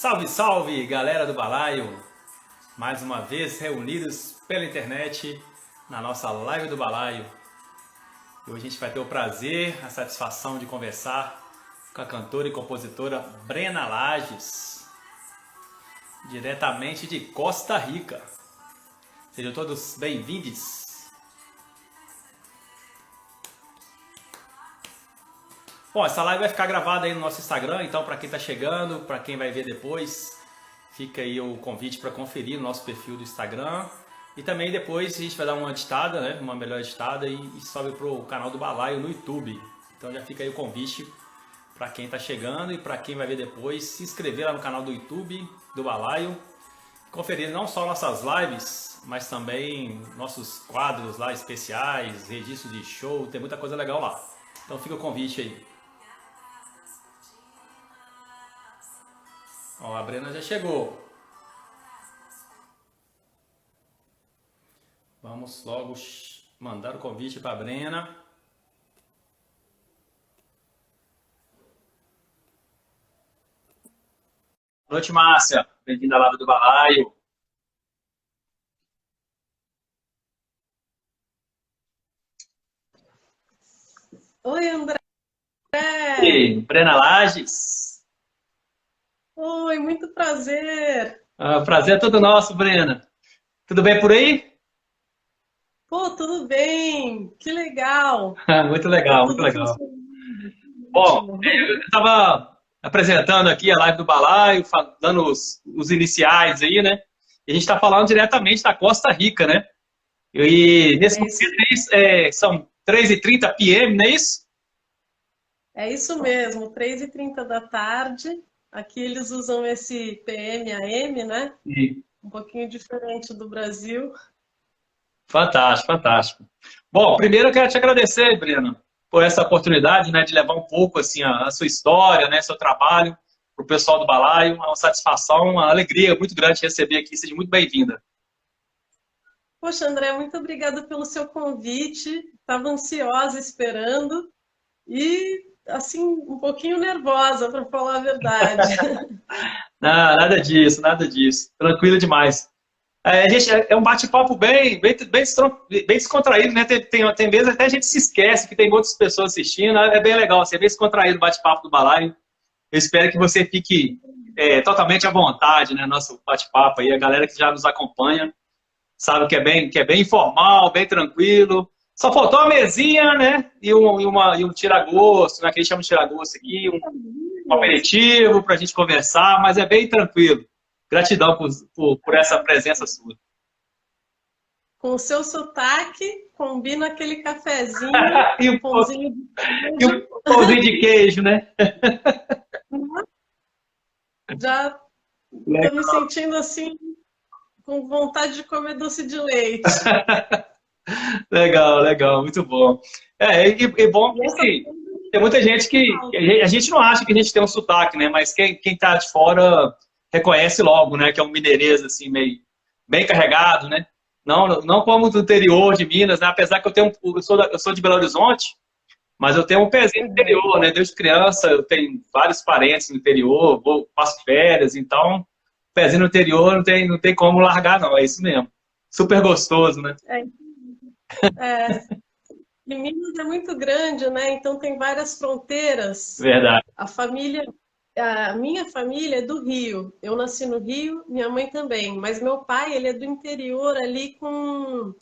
Salve, salve, galera do Balaio! Mais uma vez reunidos pela internet na nossa live do Balaio. E hoje a gente vai ter o prazer, a satisfação de conversar com a cantora e compositora Brena Lages, diretamente de Costa Rica. Sejam todos bem-vindos. Bom, essa live vai ficar gravada aí no nosso Instagram, então para quem está chegando, para quem vai ver depois, fica aí o convite para conferir o nosso perfil do Instagram. E também depois a gente vai dar uma editada, né, uma melhor editada e sobe para o canal do Balaio no YouTube. Então já fica aí o convite para quem está chegando e para quem vai ver depois, se inscrever lá no canal do YouTube do Balaio, conferir não só nossas lives, mas também nossos quadros lá especiais, registro de show, tem muita coisa legal lá. Então fica o convite aí. Ó, a Brena já chegou. Vamos logo mandar o convite para a Brena. Boa noite, Márcia. Bem-vinda à live do Balaio. Oi, André. E Brena Lages. Oi, muito prazer. O prazer é todo nosso, Brena. Tudo bem por aí? Pô, tudo bem? Que legal. Muito Tá legal, muito tudo legal. funcionando. Bom, Ótimo. eu estava apresentando aqui a live do Balaio, dando os iniciais aí, né? E a gente está falando diretamente da Costa Rica, né? E nesse É isso, momento são 3h30 p.m., não é isso? é isso mesmo, 3h30 da tarde. Aqui eles usam esse PM, AM, né? E- Um pouquinho diferente do Brasil. Fantástico, fantástico. Bom, primeiro eu quero te agradecer, Breno, por essa oportunidade, né, de levar um pouco assim a sua história, né, seu trabalho para o pessoal do Balaio. É uma satisfação, uma alegria muito grande te receber aqui. Seja muito bem-vinda. Poxa, André, muito obrigada pelo seu convite. Estava ansiosa esperando e, assim, um pouquinho nervosa, para falar a verdade. Não, nada disso, nada disso. Tranquilo demais. É um bate-papo bem descontraído, né? Tem vezes até a gente se esquece que tem outras pessoas assistindo. É bem legal, assim, é bem descontraído o bate-papo do Balaio. Eu espero que você fique totalmente à vontade, né? Nosso bate-papo aí. A galera que já nos acompanha sabe que é bem informal, bem tranquilo. Só faltou uma mesinha, né? E um tira-gosto, né? Que eles chamam de tira-gosto aqui, um aperitivo para a gente conversar, mas é bem tranquilo. Gratidão por essa presença sua. Com o seu sotaque, combina aquele cafezinho, E um um, pãozinho de e queijo. um pãozinho de queijo, né? Já estou me sentindo assim, com vontade de comer doce de leite. Legal, legal, muito bom. E bom E que essa assim, tem muita gente que a gente não acha que a gente tem um sotaque, né? Mas quem tá de fora reconhece logo, né? Que é um mineirês, assim, meio bem carregado, né? Não como do interior de Minas, né? Apesar que eu sou de Belo Horizonte, mas eu tenho um pezinho no Uhum. interior, né? Desde criança eu tenho vários parentes no interior, passo férias, então pezinho no interior não tem como largar, não. É isso mesmo. Super gostoso, né? É, é, e Minas é muito grande, né? Então tem várias fronteiras. Verdade. A família, a minha família é do Rio. Eu nasci no Rio, minha mãe também. Mas meu pai, ele é do interior ali com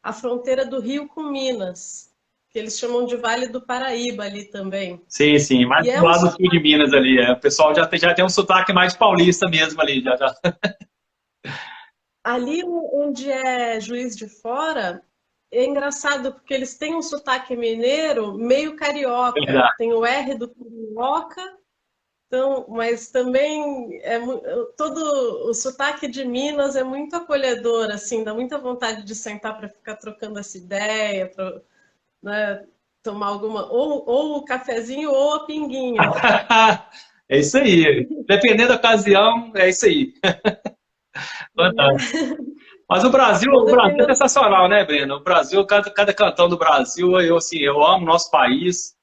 a fronteira do Rio com Minas, que eles chamam de Vale do Paraíba ali também. Sim, sim. Mais E do é um lado do sul de sotaque. Minas ali. O pessoal já tem um sotaque mais paulista mesmo ali. Já. Ali onde é Juiz de Fora, é engraçado porque eles têm um sotaque mineiro meio carioca. Verdade. Tem o R do carioca, então, mas também todo o sotaque de Minas é muito acolhedor, assim, dá muita vontade de sentar para ficar trocando essa ideia, para, né, tomar alguma ou o cafezinho ou a pinguinha. É isso aí. Dependendo da ocasião, é isso aí. Fantástico. Mas Ou o Brasil é dependendo. sensacional, né, Breno? O Brasil, cada cantão do Brasil, assim, eu amo o nosso país.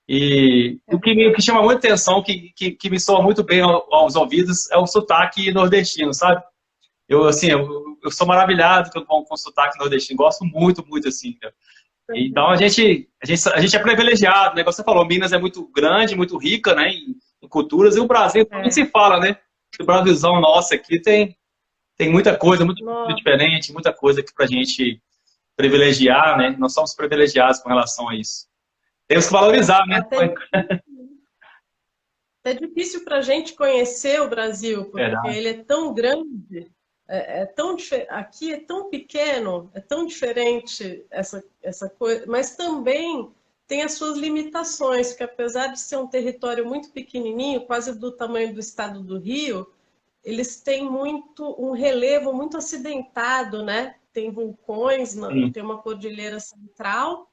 E o que chama muita atenção, que me soa muito bem aos ouvidos, é o sotaque nordestino, sabe? Eu, assim, eu sou maravilhado com o sotaque nordestino, gosto muito, muito, assim, cara. Então, a gente é privilegiado, né? Como você falou, Minas é muito grande, muito rica, né, em culturas, e o Brasil também É. se fala, né? O Brasilzão nosso aqui tem muita coisa, muita cultura Nossa, diferente, muita coisa que pra gente privilegiar, né? Nós somos privilegiados com relação a isso. Temos que valorizar, é né? até difícil para a gente conhecer o Brasil, porque Verdade. ele é tão grande, aqui é tão pequeno, é tão diferente essa coisa, mas também tem as suas limitações, que apesar de ser um território muito pequenininho, quase do tamanho do estado do Rio, eles têm um relevo muito acidentado, né? Tem vulcões, Sim. tem uma cordilheira central,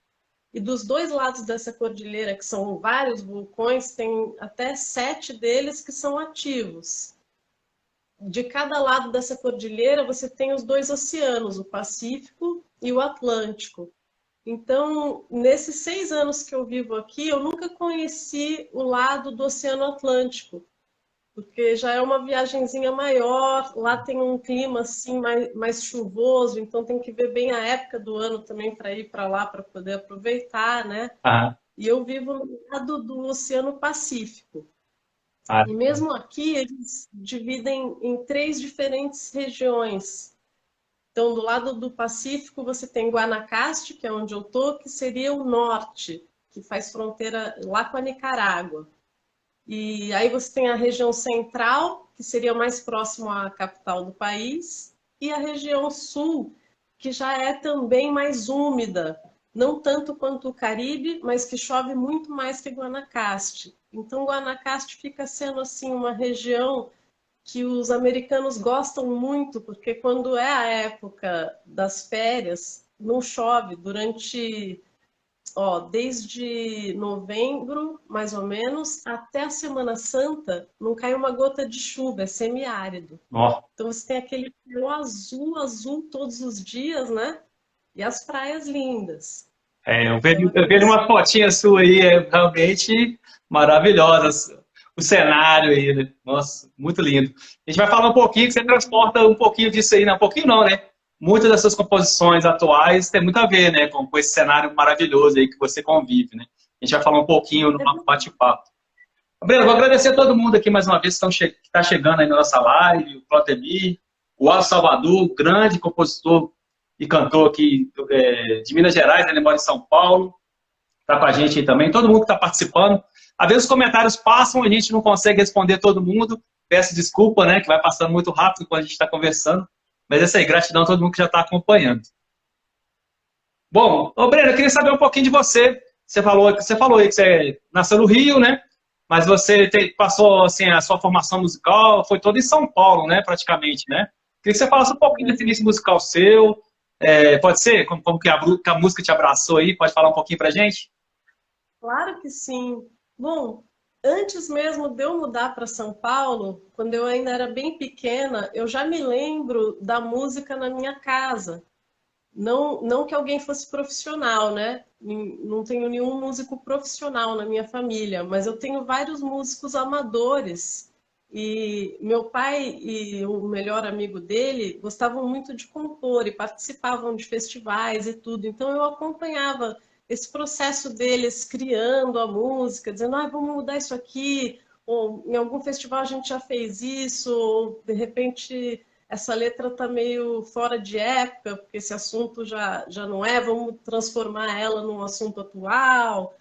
e dos dois lados dessa cordilheira, que são vários vulcões, tem até 7 deles que são ativos. De cada lado dessa cordilheira, você tem os dois oceanos, o Pacífico e o Atlântico. Então, nesses 6 anos que eu vivo aqui, eu nunca conheci o lado do Oceano Atlântico, porque já é uma viagenzinha maior, lá tem um clima assim mais chuvoso, então tem que ver bem a época do ano também para ir para lá para poder aproveitar, né? Ah, E eu vivo no lado do Oceano Pacífico. ah, E mesmo aqui eles dividem em 3 diferentes regiões. Então, do lado do Pacífico você tem Guanacaste, que é onde eu tô, que seria o norte, que faz fronteira lá com a Nicarágua. E aí você tem a região central, que seria mais próximo à capital do país, e a região sul, que já é também mais úmida, não tanto quanto o Caribe, mas que chove muito mais que Guanacaste. Então, Guanacaste fica sendo assim uma região que os americanos gostam muito, porque quando é a época das férias, não chove durante desde novembro, mais ou menos, até a Semana Santa, não cai uma gota de chuva, é semiárido. ó. Então você tem aquele céu azul, azul todos os dias, né? E as praias lindas. Então Eu aqui vejo você... umas fotinhas suas aí, realmente maravilhosas. O cenário aí, né? Nossa, muito lindo. A gente vai falar um pouquinho, que você transporta um pouquinho disso aí, não, um pouquinho não, né? Muitas das suas composições atuais tem muito a ver, né, com esse cenário maravilhoso aí que você convive, né? A gente vai falar um pouquinho no nosso bate-papo. Breno, vou agradecer a todo mundo aqui mais uma vez que está chegando aí na nossa live, o Clotemir, o Aldo Salvador, grande compositor e cantor aqui de Minas Gerais, ele mora em São Paulo, está com a gente aí também, todo mundo que está participando. Às vezes os comentários passam, a gente não consegue responder todo mundo, peço desculpa, né, que vai passando muito rápido quando a gente está conversando, mas é isso aí, gratidão a todo mundo que já está acompanhando. Bom, ô Breno, eu queria saber um pouquinho de você. Você falou aí que você nasceu no Rio, né? Mas você passou assim a sua formação musical foi toda em São Paulo, né? Praticamente, né? Queria que você falasse um pouquinho desse início musical seu. Pode ser? Como que a música te abraçou aí? Pode falar um pouquinho pra gente? Claro que sim. Bom, antes mesmo de eu mudar para São Paulo, quando eu ainda era bem pequena, eu já me lembro da música na minha casa. Não que alguém fosse profissional, né? Não tenho nenhum músico profissional na minha família, mas eu tenho vários músicos amadores. E meu pai e o melhor amigo dele gostavam muito de compor e participavam de festivais e tudo. Então eu acompanhava esse processo deles criando a música, dizendo, vamos mudar isso aqui, ou em algum festival a gente já fez isso, ou de repente essa letra está meio fora de época, porque esse assunto já não é, vamos transformar ela num assunto atual.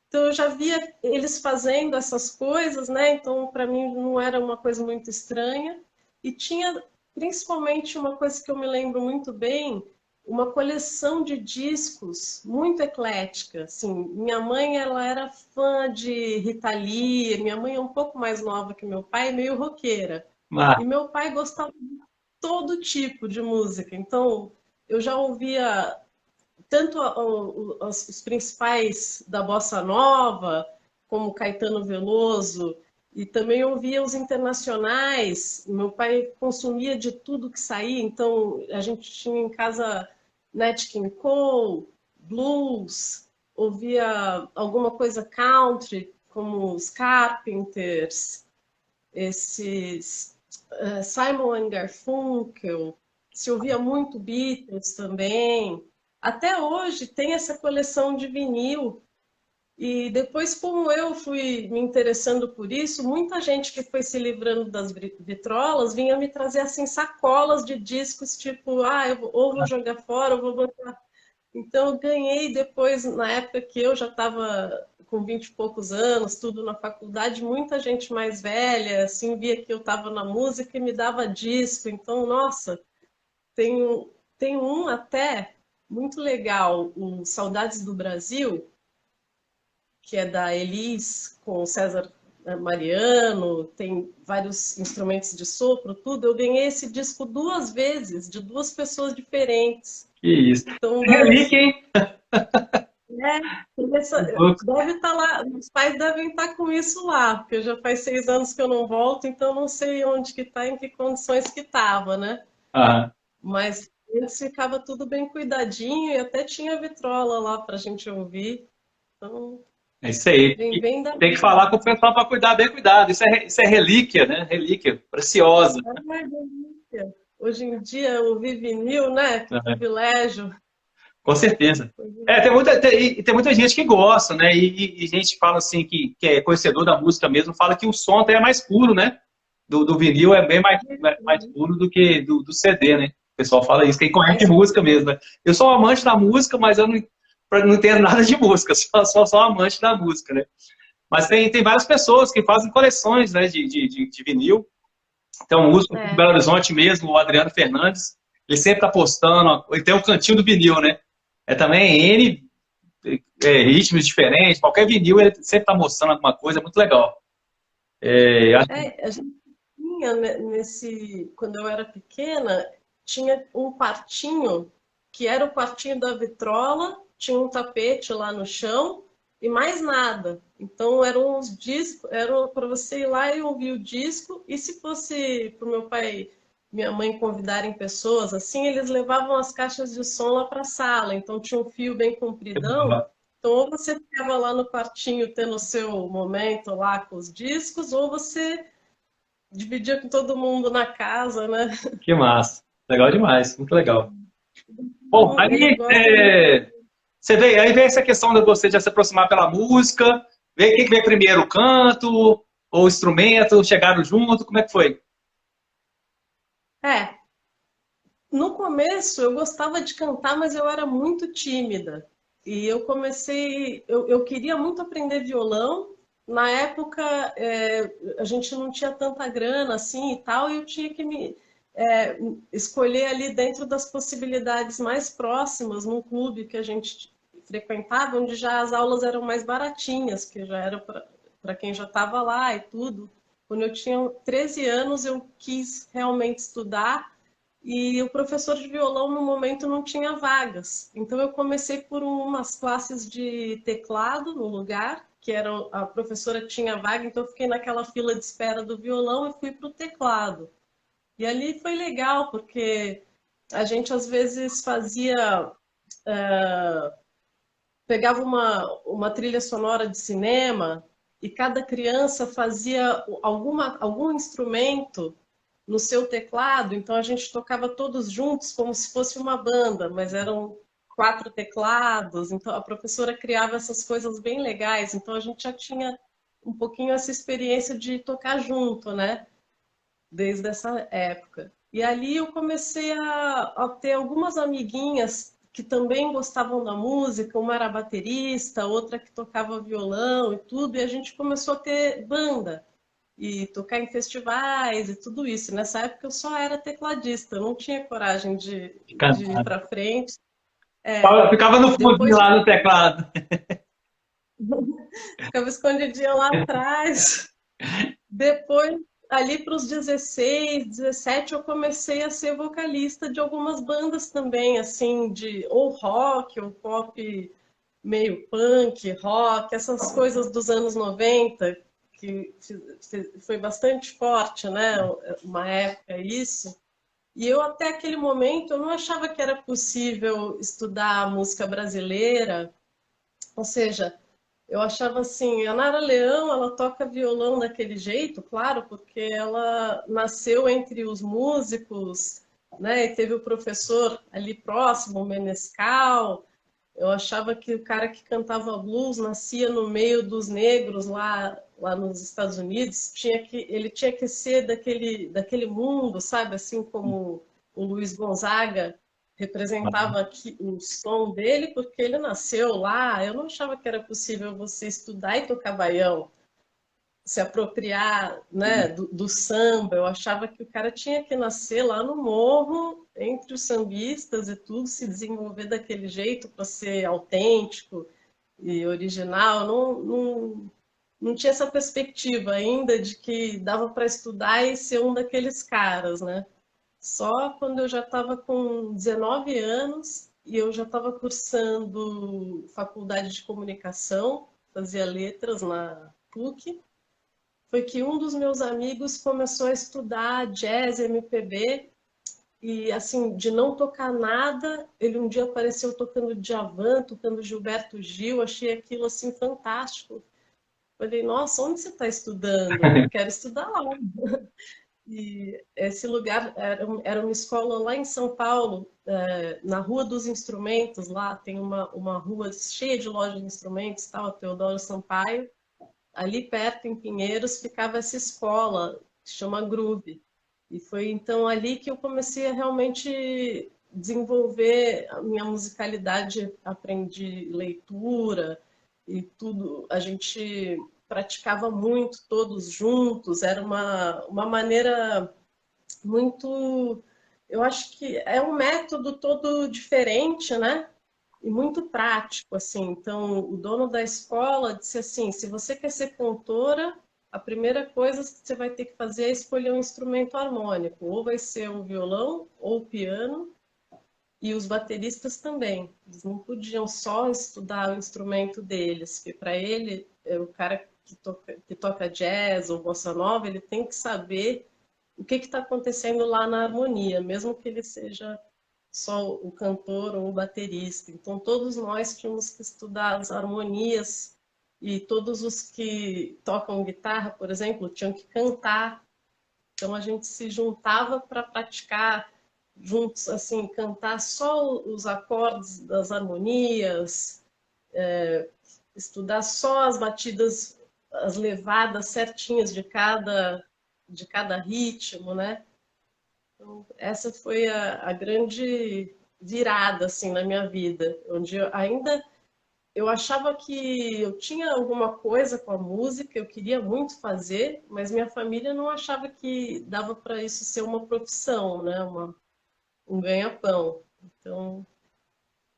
Então eu já via eles fazendo essas coisas, né? Então para mim não era uma coisa muito estranha. E tinha principalmente uma coisa que eu me lembro muito bem, uma coleção de discos muito eclética. Assim, minha mãe ela era fã de Rita Lee, minha mãe é um pouco mais nova que meu pai, meio roqueira. Ah, E meu pai gostava todo tipo de música. Então, eu já ouvia tanto os principais da bossa nova, como Caetano Veloso, e também ouvia os internacionais. Meu pai consumia de tudo que saía, então a gente tinha em casa Nat King Cole, blues, ouvia alguma coisa country, como os Carpenters, esses Simon and Garfunkel, se ouvia muito Beatles também. Até hoje tem essa coleção de vinil. E depois, como eu fui me interessando por isso, muita gente que foi se livrando das vitrolas vinha me trazer assim sacolas de discos, tipo, ou vou jogar fora, ou vou botar. Então, eu ganhei depois, na época que eu já estava com 20 e poucos anos, tudo na faculdade, muita gente mais velha, assim, via que eu estava na música e me dava disco. Então, nossa, tem um até muito legal, o Saudades do Brasil, que é da Elis, com o César Mariano, tem vários instrumentos de sopro, tudo. Eu ganhei esse disco 2 vezes, de 2 pessoas diferentes. Que isso. Então, Relíquia, hein? deve estar lá, os pais devem estar com isso lá, porque já faz 6 anos que eu não volto, então não sei onde que está, em que condições que estava, né? Aham. Mas antes ficava tudo bem cuidadinho e até tinha vitrola lá para a gente ouvir. Então, É isso aí. vem E bem da tem que falar com o pessoal para cuidar bem cuidado. Isso é relíquia, né? Relíquia, preciosa. Ai, delícia. Hoje em dia, ouvir vinil, né? Que Né? privilégio. Com certeza. Tem muita gente que gosta, né? E gente fala assim que é conhecedor da música mesmo, fala que o som até é mais puro, né? Do vinil é bem mais puro do que do CD, né? O pessoal fala isso, quem conhece música mesmo, né? Eu sou um amante da música, mas eu não entendo nada de música, sou amante da música, né? Mas tem várias pessoas que fazem coleções, né, de vinil. Tem um músico do Belo Horizonte mesmo, o Adriano Fernandes, ele sempre está postando, ele tem um cantinho do vinil, né? É também N ritmos diferentes, qualquer vinil ele sempre está mostrando alguma coisa, é muito legal. A gente tinha quando eu era pequena, tinha um quartinho que era o quartinho da vitrola, tinha um tapete lá no chão e mais nada. Então eram os discos, era para você ir lá e ouvir o disco, e se fosse para o meu pai e minha mãe convidarem pessoas assim, eles levavam as caixas de som lá para a sala. Então tinha um fio bem compridão. Então, ou você ficava lá no quartinho tendo o seu momento lá com os discos, ou você dividia com todo mundo na casa, né? Que massa. Legal demais, muito legal. Bom, Então, ele aí gosta muito. você vê, aí vem essa questão de você já se aproximar pela música, ver quem que veio primeiro, o canto ou o instrumento, chegaram junto, como é que foi? É, no começo eu gostava de cantar, mas eu era muito tímida. E eu comecei, eu queria muito aprender violão. Na época, a gente não tinha tanta grana assim e tal, e eu tinha que me escolher ali dentro das possibilidades mais próximas, num clube que a gente frequentava, onde já as aulas eram mais baratinhas, que já era para quem já estava lá e tudo. Quando eu tinha 13 anos, eu quis realmente estudar. E o professor de violão, no momento, não tinha vagas. Então, eu comecei por umas classes de teclado no lugar, que era a professora tinha vaga, então eu fiquei naquela fila de espera do violão e fui para o teclado. E ali foi legal, porque a gente às vezes fazia, pegava uma trilha sonora de cinema e cada criança fazia algum instrumento no seu teclado, então a gente tocava todos juntos como se fosse uma banda, mas eram 4 teclados, então a professora criava essas coisas bem legais, então a gente já tinha um pouquinho essa experiência de tocar junto, né? Desde essa época. E ali eu comecei a ter algumas amiguinhas que também gostavam da música, uma era baterista, outra que tocava violão e tudo, e a gente começou a ter banda e tocar em festivais e tudo isso. Nessa época eu só era tecladista, eu não tinha coragem de ir Cantar. para frente. Ficava no fundinho Depois lá no teclado. ficava escondidinha lá atrás. Depois, ali para os 16, 17, eu comecei a ser vocalista de algumas bandas também, assim, de ou rock, ou pop meio punk, rock, essas coisas dos anos 90, que foi bastante forte, né? Uma época isso. E eu até aquele momento eu não achava que era possível estudar música brasileira Ou seja, eu achava assim, a Nara Leão, ela toca violão daquele jeito, claro, porque ela nasceu entre os músicos, né? E teve o professor ali próximo, o Menescal. Eu achava que o cara que cantava blues nascia no meio dos negros lá nos Estados Unidos, ele tinha que ser daquele mundo, sabe? Assim como o Luiz Gonzaga representava aqui, o som dele, porque ele nasceu lá. Eu não achava que era possível você estudar e tocar baião, se apropriar, né, do samba. Eu achava que o cara tinha que nascer lá no morro, entre os sambistas e tudo, se desenvolver daquele jeito para ser autêntico e original. Não tinha essa perspectiva ainda de que dava para estudar e ser um daqueles caras, né? Só quando eu já estava com 19 anos e eu já estava cursando faculdade de comunicação, fazia letras na PUC, foi que um dos meus amigos começou a estudar jazz, MPB, e assim, de não tocar nada, ele um dia apareceu tocando Djavan, tocando Gilberto Gil, achei aquilo assim fantástico. Falei, nossa, onde você está estudando? Eu quero estudar lá. E esse lugar era uma escola lá em São Paulo, na Rua dos Instrumentos, lá tem uma rua cheia de lojas de instrumentos, tal, Teodoro Sampaio. Ali perto, em Pinheiros, ficava essa escola, que chama Groove. E foi então ali que eu comecei a realmente desenvolver a minha musicalidade, aprendi leitura e tudo. A gente praticava muito, todos juntos, era uma maneira muito. Eu acho que é um método todo diferente, né? E muito prático, assim. Então, o dono da escola disse assim: se você quer ser cantora, a primeira coisa que você vai ter que fazer é escolher um instrumento harmônico, ou vai ser o violão ou o piano, e os bateristas também. Eles não podiam só estudar o instrumento deles, porque para ele, o cara que toca jazz ou bossa nova, ele tem que saber o que está acontecendo lá na harmonia, mesmo que ele seja só o cantor ou o baterista. Então, todos nós tínhamos que estudar as harmonias e todos os que tocam guitarra, por exemplo, tinham que cantar. Então, a gente se juntava para praticar juntos, assim, cantar só os acordes das harmonias, estudar só as batidas, as levadas certinhas de cada ritmo, né? Então, essa foi a grande virada assim na minha vida, onde eu achava que eu tinha alguma coisa com a música, eu queria muito fazer, mas minha família não achava que dava para isso ser uma profissão, né? Um ganha-pão. Então,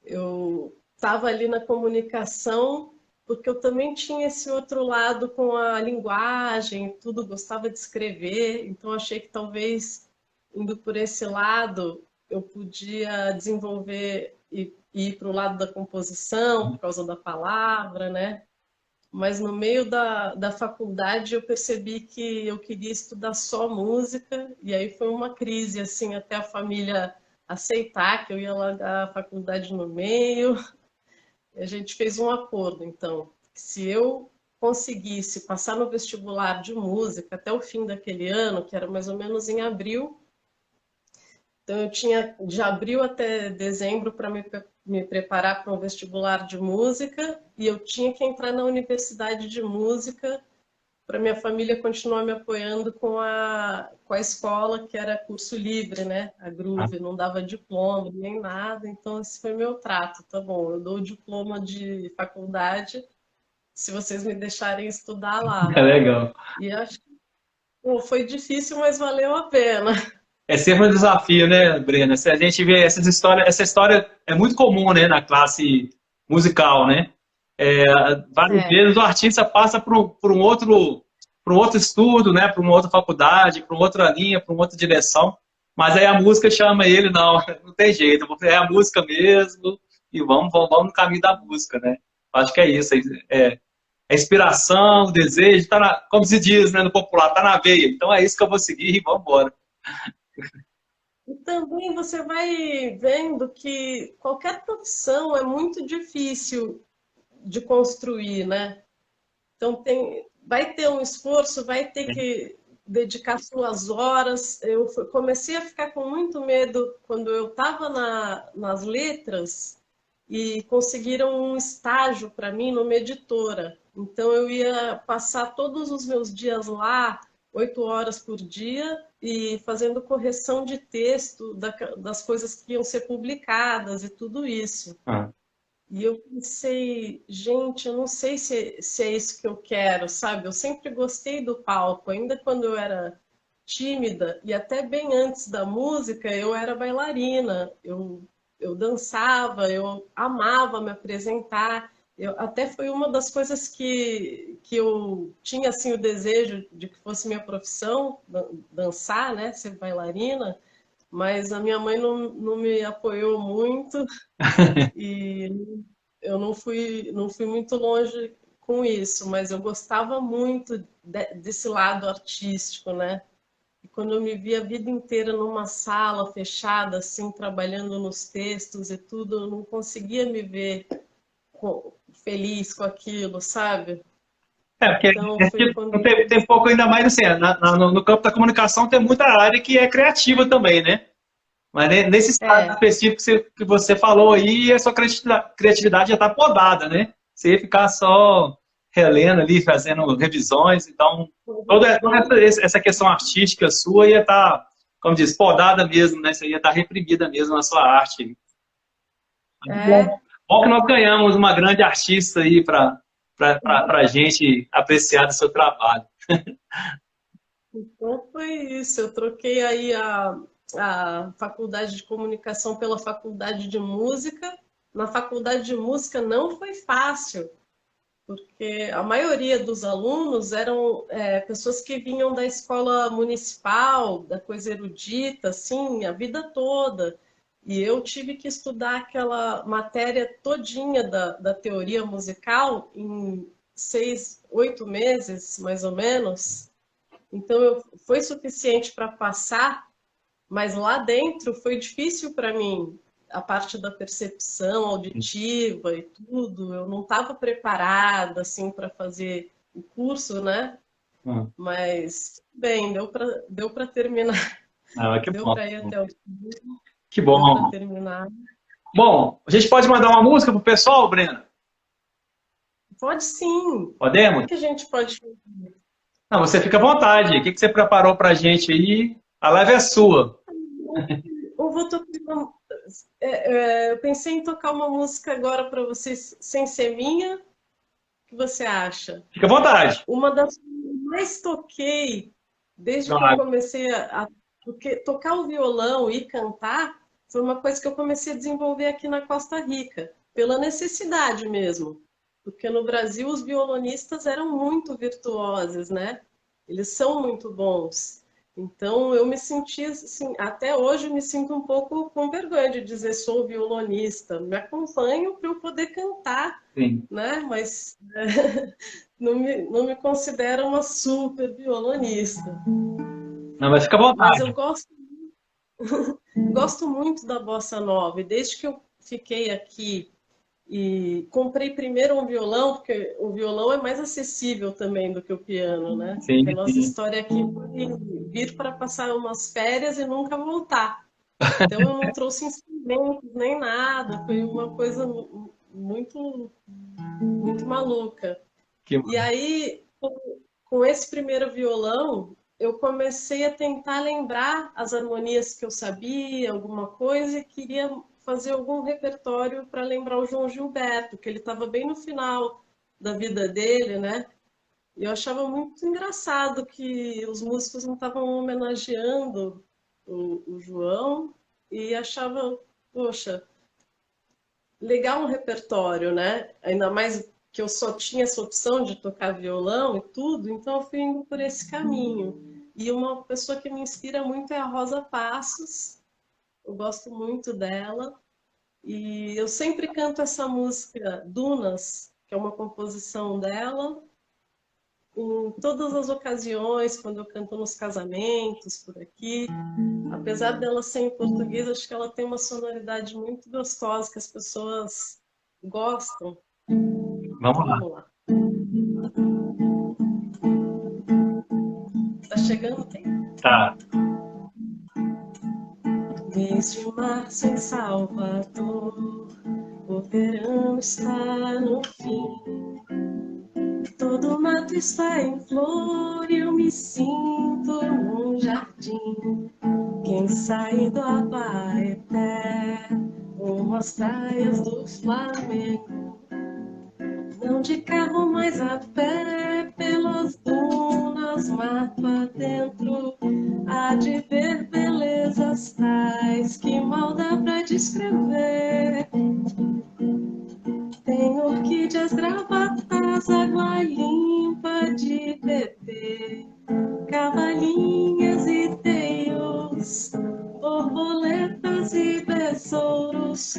eu estava ali na comunicação porque eu também tinha esse outro lado com a linguagem, tudo, gostava de escrever, então achei que talvez indo por esse lado eu podia desenvolver e ir para o lado da composição por causa da palavra, né? Mas no meio da faculdade eu percebi que eu queria estudar só música, e aí foi uma crise, assim, até a família aceitar que eu ia largar a faculdade no meio. A gente fez um acordo, então, que se eu conseguisse passar no vestibular de música até o fim daquele ano, que era mais ou menos em abril, então eu tinha de abril até dezembro para me preparar para um vestibular de música, e eu tinha que entrar na universidade de música para minha família continuar me apoiando com a escola, que era curso livre, né? A Groove, não dava diploma nem nada, então esse foi meu trato, tá bom, eu dou o diploma de faculdade se vocês me deixarem estudar lá. É legal. E acho que pô, foi difícil, mas valeu a pena. É sempre um desafio, né, Brena? Se a gente vê essa história é muito comum, né, na classe musical, né? Várias É, vezes o artista passa por um outro estudo, né, para uma outra faculdade, para uma outra linha, para uma outra direção, mas aí a música chama ele, não, não tem jeito, é a música mesmo, e vamos no caminho da música, né? Acho que é isso, a inspiração, o desejo, como se diz, né, no popular, tá na veia, então é isso que eu vou seguir e vamos embora. e também você vai vendo que qualquer profissão é muito difícil de construir, né? Então vai ter um esforço, vai ter que dedicar suas horas. Eu comecei a ficar com muito medo quando eu estava nas letras e conseguiram um estágio para mim numa editora. Então eu ia passar todos os meus dias lá, 8 horas por dia, e fazendo correção de texto das coisas que iam ser publicadas e tudo isso. Ah. E eu pensei, gente, eu não sei se é isso que eu quero, sabe? Eu sempre gostei do palco, ainda quando eu era tímida, e até bem antes da música, eu era bailarina, eu dançava, eu amava me apresentar. Até foi uma das coisas que eu tinha assim, o desejo de que fosse minha profissão, dançar, né? Ser bailarina, mas a minha mãe não me apoiou muito. E eu não fui muito longe com isso, mas eu gostava muito desse lado artístico, né? E quando eu me via a vida inteira numa sala fechada, assim, trabalhando nos textos e tudo, eu não conseguia me ver feliz com aquilo, sabe? Porque Então foi quando. tem pouco ainda mais assim, no campo da comunicação tem muita área que é criativa também, né? Mas nesse estado É, específico que você falou aí, a sua criatividade já está podada, né? Você ia ficar só relendo ali, fazendo revisões, então toda essa questão artística sua ia estar, como diz, podada mesmo, né? Você ia estar reprimida mesmo na sua arte. Bom, é. bom que nós ganhamos uma grande artista aí para a gente apreciar do seu trabalho. Então foi isso. Eu troquei aí a faculdade de comunicação pela faculdade de música. Na faculdade de música não foi fácil, porque a maioria dos alunos eram pessoas que vinham da escola municipal, da coisa erudita, assim, a vida toda. E eu tive que estudar aquela matéria todinha da teoria musical em 6, 8 meses, mais ou menos. Então, foi suficiente para passar, mas lá dentro foi difícil para mim. A parte da percepção auditiva e tudo, eu não estava preparada assim para fazer o curso, né? Hum. Mas bem, deu para terminar, Ah, que deu bom. para ir até o fim, Que deu para bom. terminar. Bom, a gente pode mandar uma música pro pessoal, Breno? Pode sim. O que Podemos? que a gente pode. Não, você fica à vontade. O que você preparou pra gente aí? A live é sua. Eu vou tocar. Eu pensei em tocar uma música agora para vocês sem ser minha. O que você acha? Fica à vontade. Uma das que eu mais toquei desde que eu Claro. comecei porque tocar o violão e cantar foi uma coisa que eu comecei a desenvolver aqui na Costa Rica, pela necessidade mesmo. Porque no Brasil os violonistas eram muito virtuosos, né? Eles são muito bons. Então eu me senti assim, até hoje eu me sinto um pouco com vergonha de dizer sou violonista. Me acompanho para eu poder cantar, Sim. né? Mas não me considero uma super violonista. Não, mas fica à Mas eu vontade. gosto muito da bossa nova. E desde que eu fiquei aqui e comprei primeiro um violão, porque o violão é mais acessível também do que o piano, né? Sim, Porque a nossa sim. história aqui foi vir para passar umas férias e nunca voltar. Então eu não trouxe instrumentos nem nada. Foi uma coisa muito, muito maluca. Que... E aí, com esse primeiro violão, eu comecei a tentar lembrar as harmonias que eu sabia, alguma coisa, e queria fazer algum repertório para lembrar o João Gilberto, que ele estava bem no final da vida dele, né? E eu achava muito engraçado que os músicos não estavam homenageando o João e achava, poxa, legal um repertório, né? Ainda mais que eu só tinha essa opção de tocar violão e tudo, então eu fui indo por esse caminho. E uma pessoa que me inspira muito é a Rosa Passos. Eu gosto muito dela. E eu sempre canto essa música Dunas, que é uma composição dela, em todas as ocasiões, quando eu canto nos casamentos, por aqui. Apesar dela ser em português, acho que ela tem uma sonoridade muito gostosa, que as pessoas gostam. Vamos Então lá. vamos lá. Tá chegando o tempo? Tá. Mês de março em Salvador, o verão está no fim. Todo mato está em flor e eu me sinto num jardim. Quem sai do Abaeté, umas praias do Flamengo. Não de carro, mas a pé, pelas dunas, mato adentro. Há de ver belezas tais que mal dá pra descrever. Tem orquídeas gravatas, água limpa de beber, cavalinhas e teios, borboletas e besouros.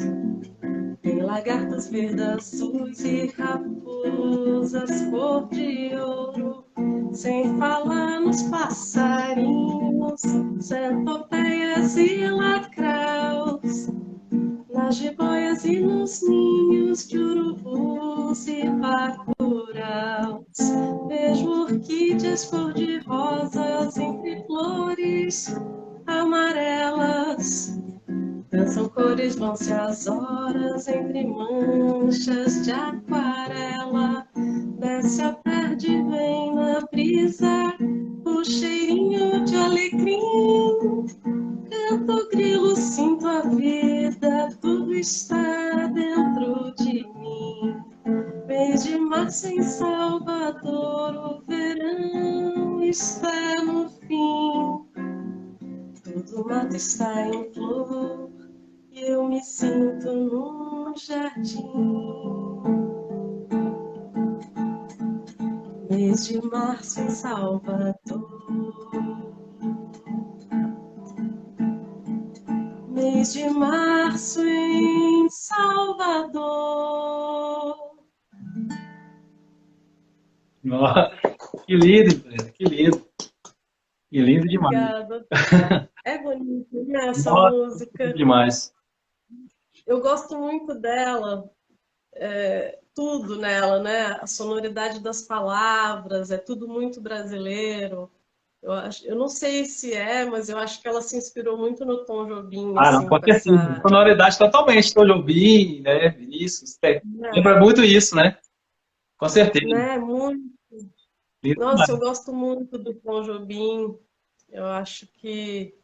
Tem lagartos verdes azuis e raposas cor de ouro. Sem falar nos passarinhos, centopeias e lacraus. Nas jiboias e nos ninhos de urubus e bacuraus. Vejo orquídeas cor-de-rosas entre flores amarelas. Dançam cores, vão-se as horas entre manchas de aquarela. Desce a tarde, vem na brisa o cheirinho de alecrim. Canto grilo, sinto a vida, tudo está dentro de mim. Mês de março em Salvador, o verão está no fim. Todo mato está em flor e eu me sinto num jardim. Mês de março em Salvador. Mês de março em Salvador. Nossa, que lindo, Brenda, que lindo. Que lindo demais. Obrigada. É bonito, né, essa Nossa, lindo música. demais. Eu gosto muito dela, tudo nela, né? A sonoridade das palavras, é tudo muito brasileiro. Eu não sei se é, mas eu acho que ela se inspirou muito no Tom Jobim, Ah, não, assim, com com certeza. essa... Sonoridade totalmente, Tom Jobim, né, Vinícius. Lembra muito isso, né? Com certeza. Né, muito. Lindo Nossa, eu demais. gosto muito do Tom Jobim. Eu acho que...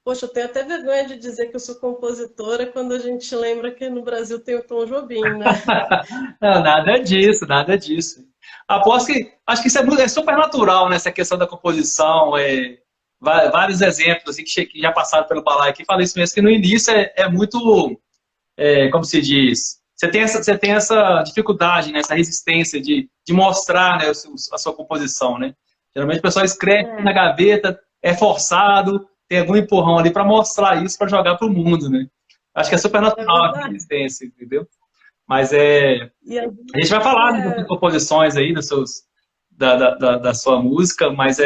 Poxa, eu tenho até vergonha de dizer que eu sou compositora quando a gente lembra que no Brasil tem o Tom Jobim, né? Não, nada disso, nada disso. Aposto que, acho que isso é super natural, né? Essa questão da composição, vários exemplos assim, que já passaram pelo balaio aqui, falei isso mesmo, que no início é muito, como se diz, você tem essa dificuldade, né? Essa resistência de mostrar, né, a sua composição, né? Geralmente o pessoal escreve na É, gaveta, é forçado, tem algum empurrão ali para mostrar isso, para jogar para o mundo, né? Acho que é super é natural essa verdade. resistência, entendeu? Mas E às a gente vai vezes falar das suas composições aí, da sua música, mas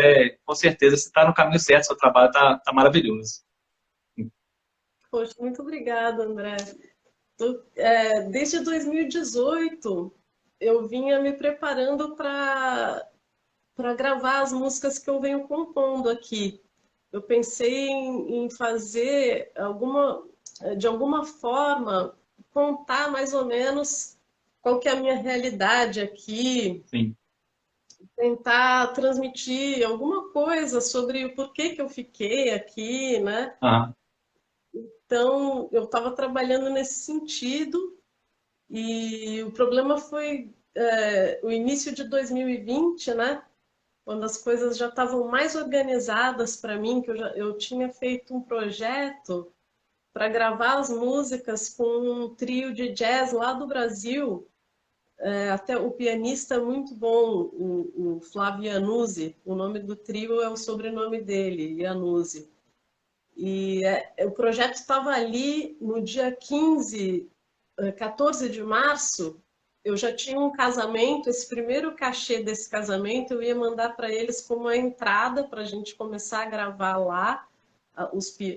com certeza você está no caminho certo, seu trabalho tá maravilhoso. poxa, muito obrigada, André. Desde 2018, eu vinha me preparando para gravar as músicas que eu venho compondo aqui. Eu pensei em fazer de alguma forma, contar mais ou menos qual que é a minha realidade aqui, Sim. tentar transmitir alguma coisa sobre o porquê que eu fiquei aqui, né? Ah, Então, eu estava trabalhando nesse sentido e o problema foi o início de 2020, né? Quando as coisas já estavam mais organizadas para mim, que eu tinha feito um projeto para gravar as músicas com um trio de jazz lá do Brasil. Até o pianista muito bom, o Flávio Iannuzzi, o nome do trio é o sobrenome dele, Iannuzzi. E o projeto estava ali no dia 14 de março, eu já tinha um casamento, esse primeiro cachê desse casamento eu ia mandar para eles como a entrada para a gente começar a gravar lá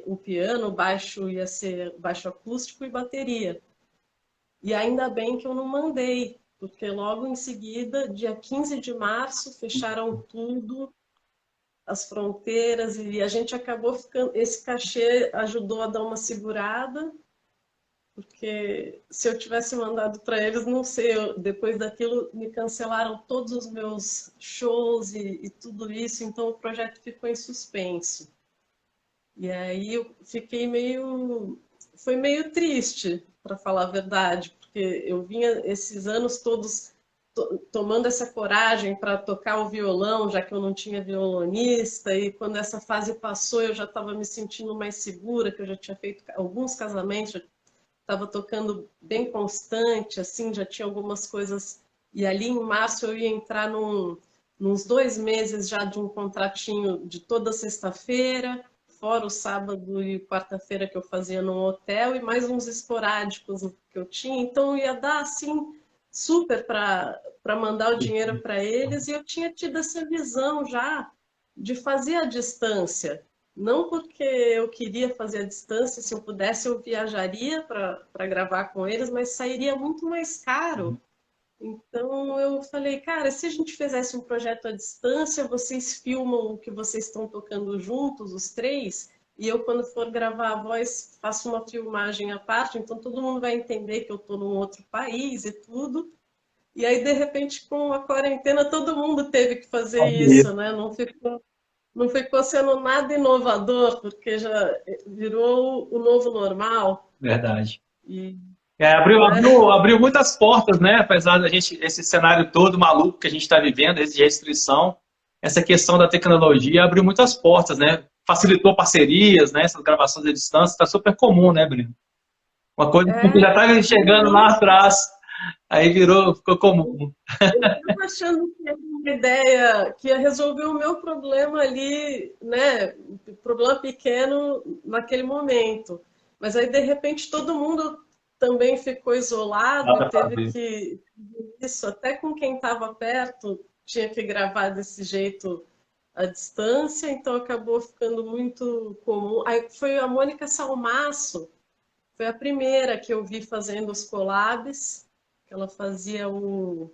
o piano, o baixo ia ser baixo acústico e bateria. E ainda bem que eu não mandei, porque logo em seguida, dia 15 de março, fecharam tudo, as fronteiras, e a gente acabou ficando... Esse cachê ajudou a dar uma segurada, porque se eu tivesse mandado para eles, não sei, depois daquilo me cancelaram todos os meus shows e tudo isso, então o projeto ficou em suspenso. E aí eu fiquei meio... Foi meio triste, para falar a verdade, porque eu vinha esses anos todos tomando essa coragem para tocar o violão, já que eu não tinha violonista, e quando essa fase passou eu já estava me sentindo mais segura, que eu já tinha feito alguns casamentos, já estava tocando bem constante, assim, já tinha algumas coisas. E ali em março eu ia entrar nos 2 meses já de um contratinho de toda sexta-feira, fora o sábado e quarta-feira que eu fazia num hotel, e mais uns esporádicos que eu tinha. Então ia dar, assim, super para mandar o dinheiro para eles, e eu tinha tido essa visão já de fazer à distância. Não porque eu queria fazer à distância, se eu pudesse eu viajaria para gravar com eles, mas sairia muito mais caro. Então eu falei, cara, se a gente fizesse um projeto à distância, vocês filmam o que vocês estão tocando juntos, os três, e eu, quando for gravar a voz, faço uma filmagem à parte, então todo mundo vai entender que eu estou num outro país e tudo. E aí, de repente, com a quarentena, todo mundo teve que fazer isso, né? Não ficou sendo nada inovador, porque já virou o novo normal. Verdade. E, Abriu muitas portas, né? Apesar da gente, esse cenário todo maluco que a gente está vivendo, esse de restrição, essa questão da tecnologia abriu muitas portas, né? Facilitou parcerias, né? Essas gravações à distância, está super comum, né, Breno? Uma coisa que já estava chegando lá atrás, aí ficou comum. Eu estava achando que era uma ideia que ia resolver o meu problema ali, né? Problema pequeno naquele momento. Mas aí, de repente, todo mundo também ficou isolado e teve que... Isso, até com quem estava perto, tinha que gravar desse jeito à distância, então acabou ficando muito comum. Aí foi a Mônica Salmaço, foi a primeira que eu vi fazendo os collabs, que ela fazia o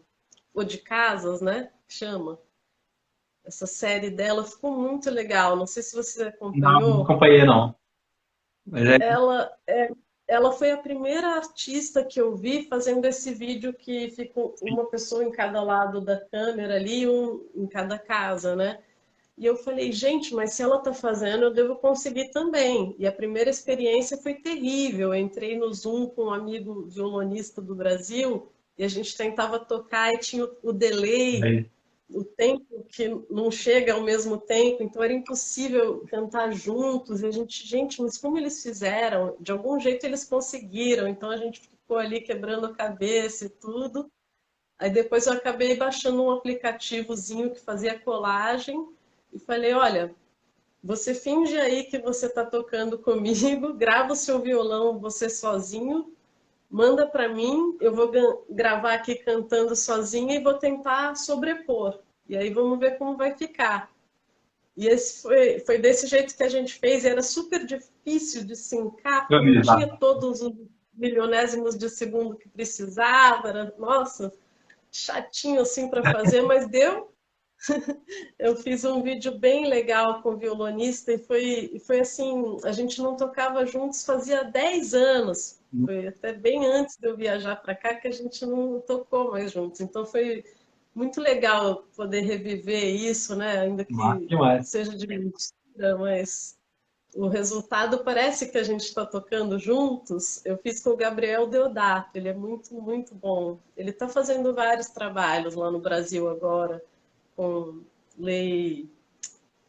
de Casas, né? Chama. Essa série dela ficou muito legal. Não sei se você acompanhou. Não acompanhei, não. Mas Ela foi a primeira artista que eu vi fazendo esse vídeo que fica uma pessoa em cada lado da câmera ali, um em cada casa, né? E eu falei, gente, mas se ela está fazendo, eu devo conseguir também. E a primeira experiência foi terrível. Eu entrei no Zoom com um amigo violonista do Brasil e a gente tentava tocar e tinha o delay, o tempo que não chega ao mesmo tempo, então era impossível cantar juntos. E a gente, mas como eles fizeram? De algum jeito eles conseguiram, então a gente ficou ali quebrando a cabeça e tudo. Aí depois eu acabei baixando um aplicativozinho que fazia colagem e falei, olha, você finge aí que você está tocando comigo, grava o seu violão você sozinho, manda para mim, eu vou gravar aqui cantando sozinha e vou tentar sobrepor. E aí vamos ver como vai ficar. E esse foi desse jeito que a gente fez, e era super difícil de sincar, porque não tinha todos os milionésimos de segundo que precisava, era, nossa, chatinho assim para fazer, mas deu. Eu fiz um vídeo bem legal com o violonista e foi assim, a gente não tocava juntos fazia 10 anos. Foi até bem antes de eu viajar para cá que a gente não tocou mais juntos. Então foi muito legal poder reviver isso, né? Ainda que seja de mentira, mas o resultado parece que a gente está tocando juntos. Eu fiz com o Gabriel Deodato, ele é muito, muito bom. Ele está fazendo vários trabalhos lá no Brasil agora, com Lei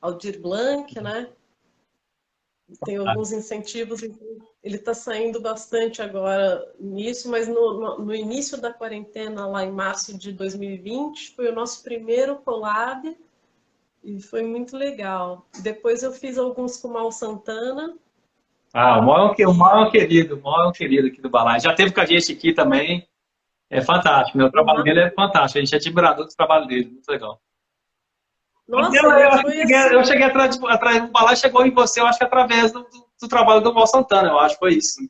Aldir Blanc, né? Tem alguns incentivos, então ele está saindo bastante agora nisso, mas no início da quarentena, lá em março de 2020, foi o nosso primeiro collab e foi muito legal. Depois eu fiz alguns com o Mal Santana. O Mal é um querido aqui do Balai. Já teve com a gente aqui também. É fantástico, né? O trabalho dele é fantástico. A gente é admirador do trabalho dele, muito legal. Nossa, eu cheguei atrás do Balai, chegou em você, eu acho que através do trabalho do Mal Santana, eu acho que foi isso.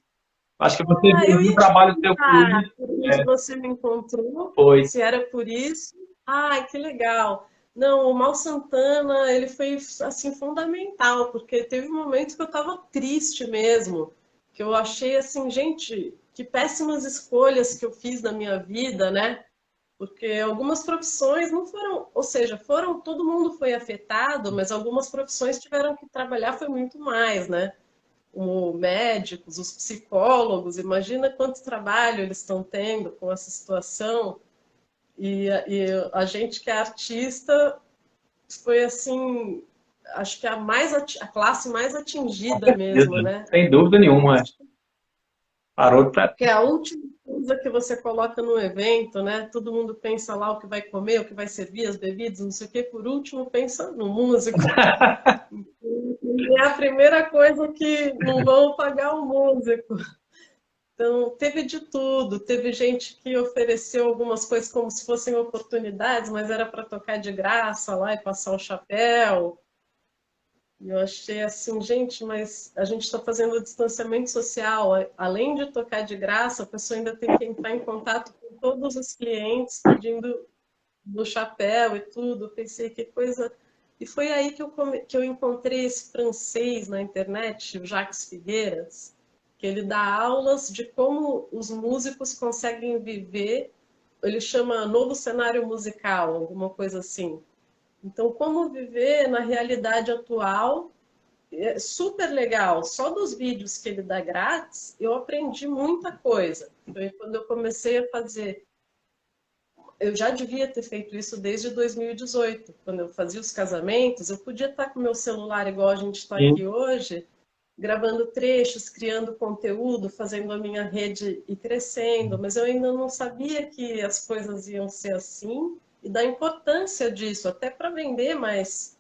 Acho que você viu o trabalho do teu clube. onde você me encontrou, Foi. se era por isso. Ai, que legal. Não, o Mal Santana, ele foi, assim, fundamental, porque teve momentos que eu estava triste mesmo, que eu achei, assim, gente, que péssimas escolhas que eu fiz na minha vida, né? Porque algumas profissões não foram, ou seja, foram, todo mundo foi afetado, mas algumas profissões tiveram que trabalhar foi muito mais, né? Como médicos, os psicólogos, imagina quanto trabalho eles estão tendo com essa situação. E a gente que é artista foi assim, acho que a classe mais Com atingida mesmo, certeza. né? Sem dúvida nenhuma. Parou pra... Que é a última coisa que você coloca no evento, né? Todo mundo pensa lá o que vai comer, o que vai servir, as bebidas, não sei o quê. Por último, pensa no músico. E é a primeira coisa que não vão pagar o músico. Então, teve de tudo. Teve gente que ofereceu algumas coisas como se fossem oportunidades, mas era para tocar de graça lá e passar o chapéu. E eu achei assim, gente, mas a gente está fazendo o distanciamento social. Além de tocar de graça, a pessoa ainda tem que entrar em contato com todos os clientes pedindo do chapéu e tudo. Eu pensei, que coisa. E foi aí que eu encontrei esse francês na internet, o Jacques Figueiras, que ele dá aulas de como os músicos conseguem viver. Ele chama novo cenário musical, alguma coisa assim. Então, como viver na realidade atual é super legal. Só dos vídeos que ele dá grátis, eu aprendi muita coisa. Foi quando eu comecei a fazer. Eu já devia ter feito isso desde 2018. Quando eu fazia os casamentos, eu podia estar com o meu celular igual a gente está Sim. aqui hoje, gravando trechos, criando conteúdo, fazendo a minha rede e crescendo, mas eu ainda não sabia que as coisas iam ser assim e da importância disso, até para vender mais.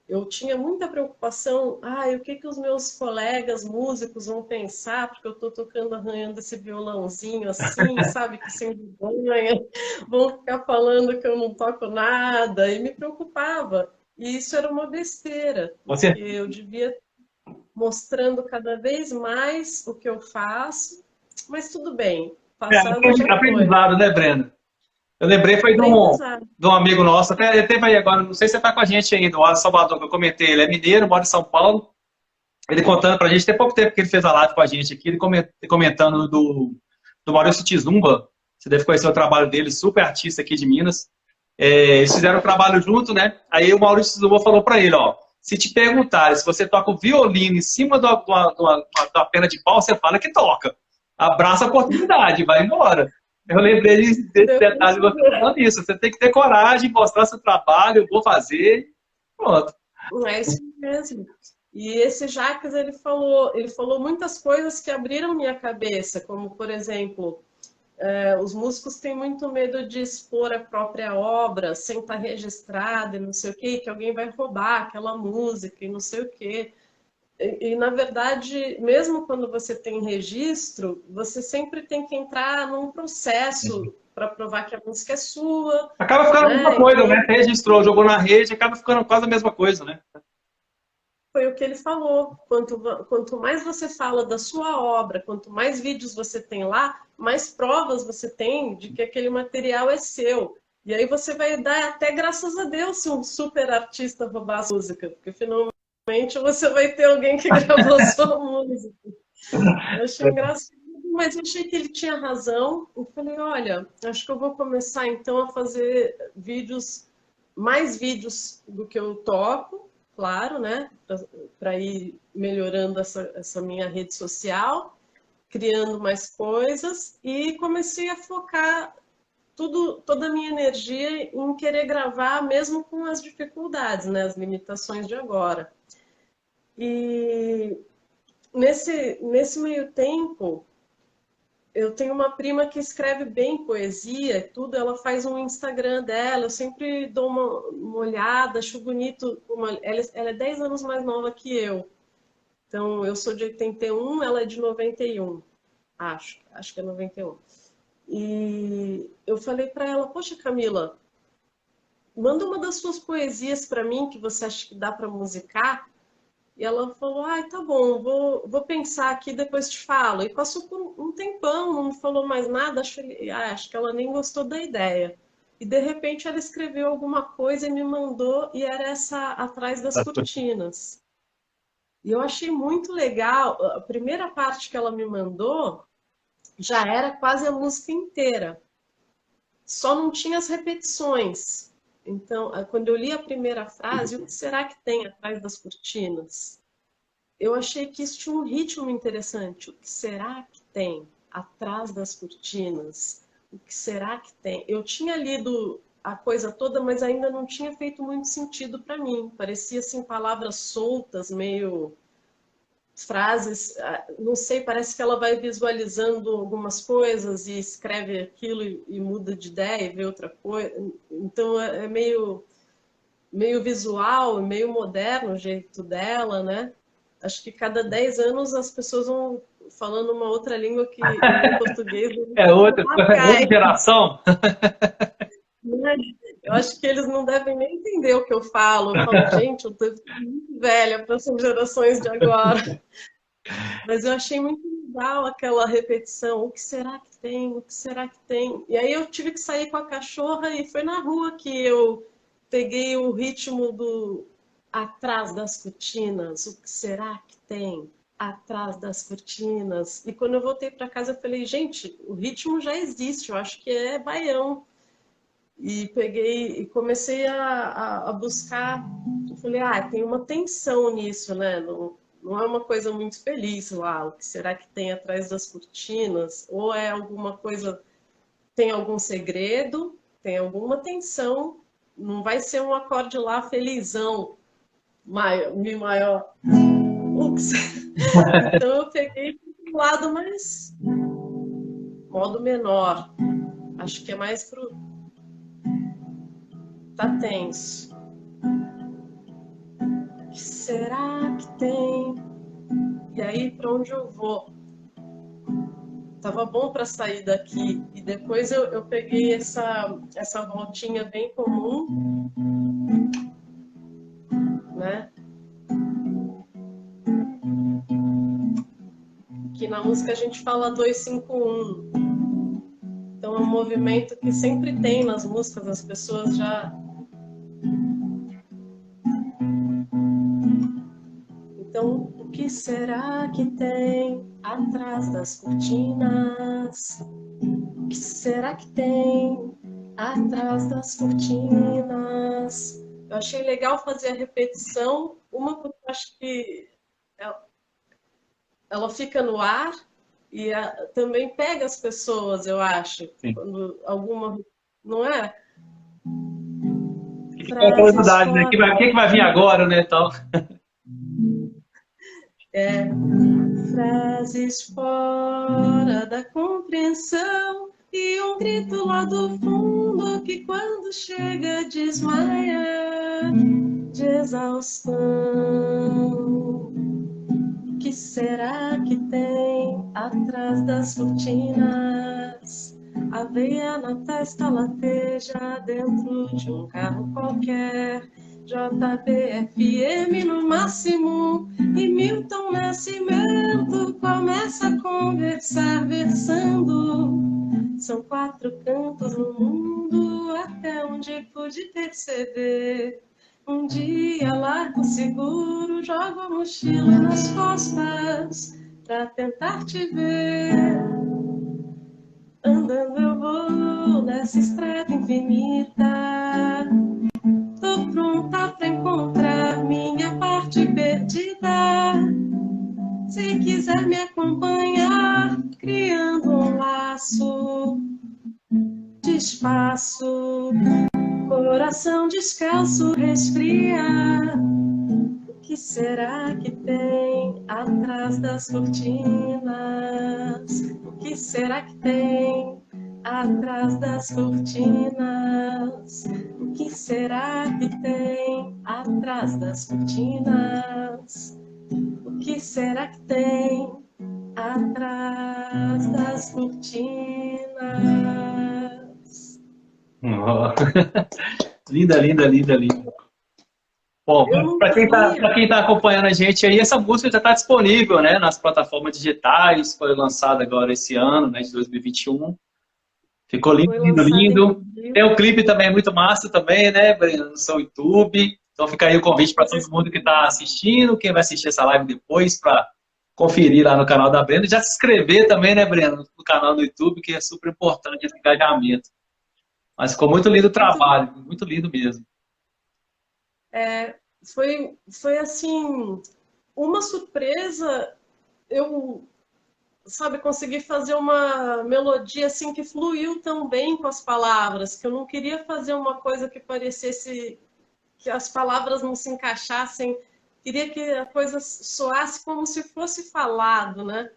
Eu tinha muita preocupação, o que que os meus colegas músicos vão pensar, porque eu estou tocando, arranhando esse violãozinho assim, sabe, que sem vergonha, vão ficar falando que eu não toco nada, e me preocupava. E isso era uma besteira, Você... porque eu devia mostrando cada vez mais o que eu faço, mas tudo bem, passado já foi. aprendizado, né, Brenda? Eu lembrei, foi Aprendizado. de um amigo nosso, até ele teve aí agora, não sei se você está com a gente ainda, o Salvador, que eu comentei, ele é mineiro, mora em São Paulo, ele contando pra gente, tem pouco tempo que ele fez a live com a gente aqui, ele comentando do Maurício Tizumba, você deve conhecer o trabalho dele, super artista aqui de Minas. Eles fizeram um trabalho junto, né? Aí o Maurício Tizumba falou pra ele, ó, se te perguntarem se você toca o violino em cima de uma pena de pau, você fala que toca. Abraça a oportunidade, vai embora. Eu lembrei desse detalhe, você falando isso, você tem que ter coragem, mostrar seu trabalho, eu vou fazer, pronto. É isso mesmo. E esse Jacques, ele falou muitas coisas que abriram minha cabeça, como, por exemplo, os músicos têm muito medo de expor a própria obra sem estar registrada e não sei o quê, que alguém vai roubar aquela música e não sei o quê. Na verdade, mesmo quando você tem registro, você sempre tem que entrar num processo para provar que a música é sua. Acaba ficando a mesma Né? coisa, né? Você registrou, jogou na rede, acaba ficando quase a mesma coisa, né? Foi o que ele falou. Quanto mais você fala da sua obra, quanto mais vídeos você tem lá, mais provas você tem de que aquele material é seu. E aí você vai dar até graças a Deus se um super artista roubar a música, porque finalmente você vai ter alguém que gravou sua música. Eu achei engraçado, mas eu achei que ele tinha razão. Eu falei, olha, acho que eu vou começar então a fazer mais vídeos do que eu toco, claro, né? Para ir melhorando essa minha rede social, criando mais coisas e comecei a focar toda a minha energia em querer gravar, mesmo com as dificuldades, né? As limitações de agora. E nesse meio tempo, eu tenho uma prima que escreve bem poesia, tudo, ela faz um Instagram dela, eu sempre dou uma olhada, acho bonito. Ela é 10 anos mais nova que eu. Então, eu sou de 81, ela é de 91, acho que é 91. E eu falei para ela, poxa, Camila, manda uma das suas poesias para mim, que você acha que dá para musicar. E ela falou, ai, tá bom, vou pensar aqui, depois te falo. E passou por um tempão, não me falou mais nada, acho que ela nem gostou da ideia. E de repente ela escreveu alguma coisa e me mandou, e era essa Atrás das Cortinas. E eu achei muito legal. A primeira parte que ela me mandou já era quase a música inteira. Só não tinha as repetições. Então, quando eu li a primeira frase, o que será que tem atrás das cortinas? Eu achei que isso tinha um ritmo interessante. O que será que tem atrás das cortinas? O que será que tem? Eu tinha lido a coisa toda, mas ainda não tinha feito muito sentido para mim. Parecia assim palavras soltas, meio frases, não sei, parece que ela vai visualizando algumas coisas e escreve aquilo e muda de ideia e vê outra coisa. Então é meio visual, meio moderno o jeito dela, né? Acho que cada 10 anos as pessoas vão falando uma outra língua que em português É outra, cai. outra geração. Eu acho que eles não devem nem entender o que eu falo. Eu falo, gente, eu tô muito velha para essas gerações de agora. Mas eu achei muito legal aquela repetição. O que será que tem? O que será que tem? E aí eu tive que sair com a cachorra e foi na rua que eu peguei o ritmo do atrás das cortinas. O que será que tem atrás das cortinas? E quando eu voltei para casa eu falei, gente, o ritmo já existe. Eu acho que é baião. E peguei e comecei a buscar. Eu falei, tem uma tensão nisso, né? Não é uma coisa muito feliz lá. O que será que tem atrás das cortinas? Ou é alguma coisa, tem algum segredo, tem alguma tensão. Não vai ser um acorde lá felizão, maior, mi maior. Ups. Então eu peguei um lado mais modo menor. Acho que é mais pro tá tenso. O que será que tem? E aí, para onde eu vou? Tava bom para sair daqui. E depois eu peguei essa voltinha bem comum, né? Que na música a gente fala 2-5-1. Então é um movimento que sempre tem nas músicas, as pessoas já. Então, o que será que tem atrás das cortinas? O que será que tem atrás das cortinas? Eu achei legal fazer a repetição, uma porque eu acho que ela fica no ar e também pega as pessoas, eu acho. Sim. Quando alguma. Não é? É aquela novidade, né? O que vai vir agora, né? Então. Frases fora da compreensão e um grito lá do fundo que quando chega desmaia de exaustão. O que será que tem atrás das cortinas? A veia na testa lateja dentro de um carro qualquer. JBFM no máximo e Milton Nascimento começa a conversar versando. São 4 cantos no mundo até onde pude perceber. Um dia largo seguro, jogo a mochila nas costas pra tentar te ver. Andando eu vou nessa estrada infinita. Tô pronta pra encontrar minha parte perdida. Se quiser me acompanhar, criando um laço de espaço, coração descalço resfria. O que será que tem atrás das cortinas? O que será que tem atrás das cortinas? O que será que tem atrás das cortinas? O que será que tem atrás das cortinas? Oh. Linda, linda, linda, linda. Bom, Eu não para queria. quem tá acompanhando a gente aí, essa música já está disponível, né, nas plataformas digitais, foi lançada agora esse ano, né, de 2021. Ficou lindo, Foi lindo, lançado em lindo. Tem abril. o clipe também muito massa também, né, Breno, no seu YouTube. Então fica aí o convite para todo Vocês mundo que está assistindo, quem vai assistir essa live depois, para conferir lá no canal da Breno. E já se inscrever também, né, Breno, no canal do YouTube, que é super importante esse engajamento. Mas ficou muito lindo o muito trabalho, muito lindo mesmo. foi assim uma surpresa. Eu, sabe, consegui fazer uma melodia assim que fluiu tão bem com as palavras, que eu não queria fazer uma coisa que parecesse que as palavras não se encaixassem, queria que a coisa soasse como se fosse falado, né?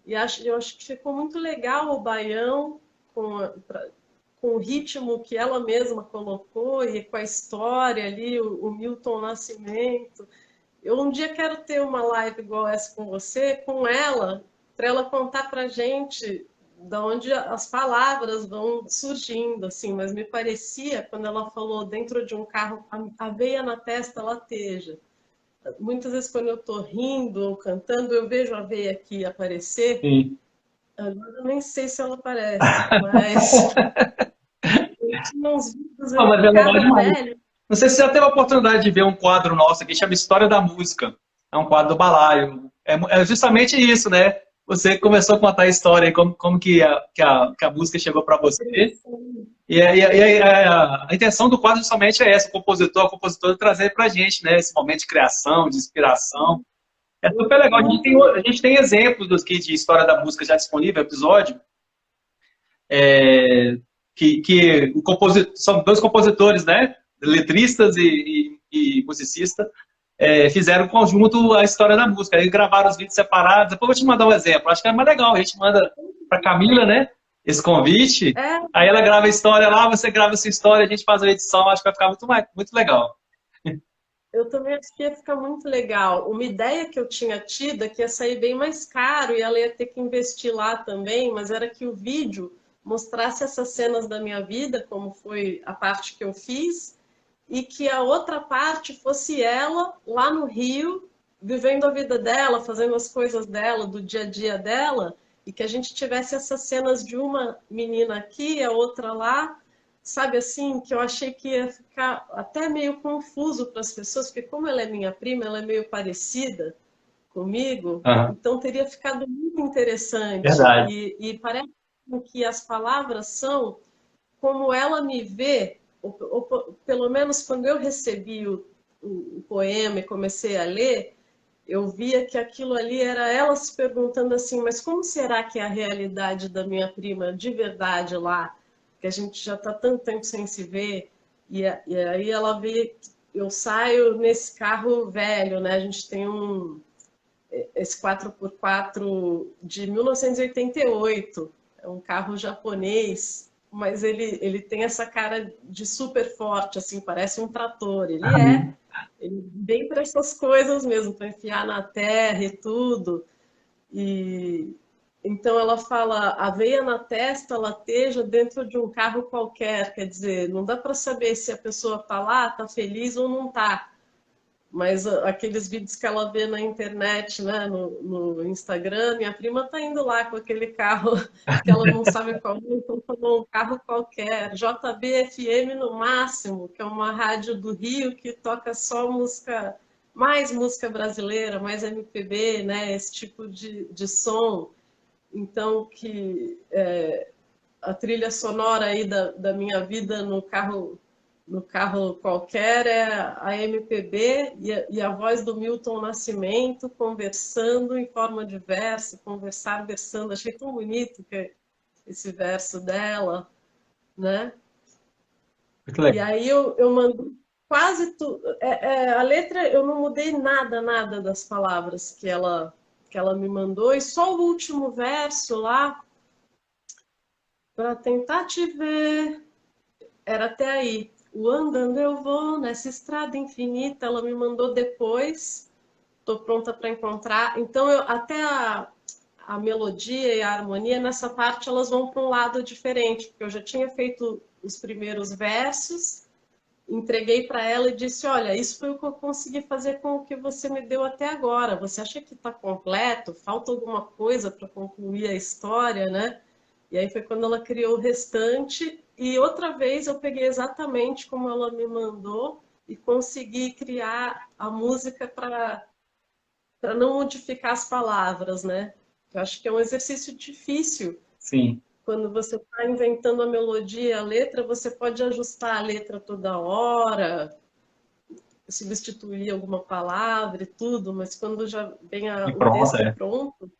E eu acho que ficou muito legal o baião com, com o ritmo que ela mesma colocou e com a história ali, o Milton Nascimento. Eu um dia quero ter uma live igual essa com você, com ela, para ela contar para gente da onde as palavras vão surgindo, assim. Mas me parecia, quando ela falou dentro de um carro, a veia na testa lateja. Muitas vezes quando eu estou rindo ou cantando, eu vejo a veia aqui aparecer. Sim. Agora eu nem sei se ela aparece, mas eu tinha uns vídeos, Ah, mas o é legal carro demais. velho. Não sei se você já teve a oportunidade de ver um quadro nosso aqui, chama História da Música. É um quadro do Balaio. É justamente isso, né? Você começou a contar a história, como que a música chegou para você. E a intenção do quadro justamente é essa, o compositor, a compositora trazer para a gente, né? Esse momento de criação, de inspiração. É super legal. A gente tem exemplos aqui de História da Música já disponível, episódio, que são dois compositores, né? Letristas e musicista, fizeram em conjunto a história da música. Aí gravaram os vídeos separados. Depois eu vou te mandar um exemplo. Acho que é mais legal. A gente manda para Camila, né? Esse convite. É, Aí ela grava a história lá, você grava a sua história, a gente faz a edição. Acho que vai ficar muito legal. eu também acho que ia ficar muito legal. Uma ideia que eu tinha tido é que ia sair bem mais caro e ela ia ter que investir lá também, mas era que o vídeo mostrasse essas cenas da minha vida, como foi a parte que eu fiz, e que a outra parte fosse ela lá no Rio, vivendo a vida dela, fazendo as coisas dela, do dia a dia dela, e que a gente tivesse essas cenas de uma menina aqui, a outra lá, sabe assim, que eu achei que ia ficar até meio confuso para as pessoas, porque como ela é minha prima, ela é meio parecida comigo, Aham. então teria ficado muito interessante. Verdade. E parece que as palavras são como ela me vê, ou pelo menos quando eu recebi o poema e comecei a ler, eu via que aquilo ali era ela se perguntando assim, mas como será que é a realidade da minha prima de verdade lá? Que a gente já está tanto tempo sem se ver, e aí ela vê, eu saio nesse carro velho, né? A gente tem esse 4x4 de 1988, é um carro japonês, mas ele tem essa cara de super forte, assim, parece um trator. Ele bem para essas coisas mesmo, para enfiar na terra e tudo. E então ela fala, a veia na testa lateja dentro de um carro qualquer, quer dizer, não dá para saber se a pessoa está lá, está feliz ou não está. Mas aqueles vídeos que ela vê na internet, né, no Instagram, minha prima tá indo lá com aquele carro que ela não sabe qual é, então falou um carro qualquer, JBFM no máximo, que é uma rádio do Rio que toca só música, mais música brasileira, mais MPB, né, esse tipo de som. Então, a trilha sonora aí da minha vida no carro qualquer é a MPB e a voz do Milton Nascimento conversando em forma de verso, conversar versando. Achei tão bonito esse verso dela, né? Muito E legal. aí eu mandei quase tudo. A letra eu não mudei nada das palavras que ela me mandou, e só o último verso lá, para tentar te ver. Era até aí. O andando eu vou nessa estrada infinita. Ela me mandou depois. Estou pronta para encontrar. Então, até a melodia e a harmonia, nessa parte, elas vão para um lado diferente, porque eu já tinha feito os primeiros versos entreguei para ela e disse, olha, isso foi o que eu consegui fazer com o que você me deu até agora. Você acha que está completo? Falta alguma coisa para concluir a história, né? E aí foi quando ela criou o restante. E outra vez eu peguei exatamente como ela me mandou e consegui criar a música para não modificar as palavras, né? Eu acho que é um exercício difícil. Sim. Quando você está inventando a melodia, a letra, você pode ajustar a letra toda hora, substituir alguma palavra e tudo, mas quando já vem E o pronto, texto é. pronto,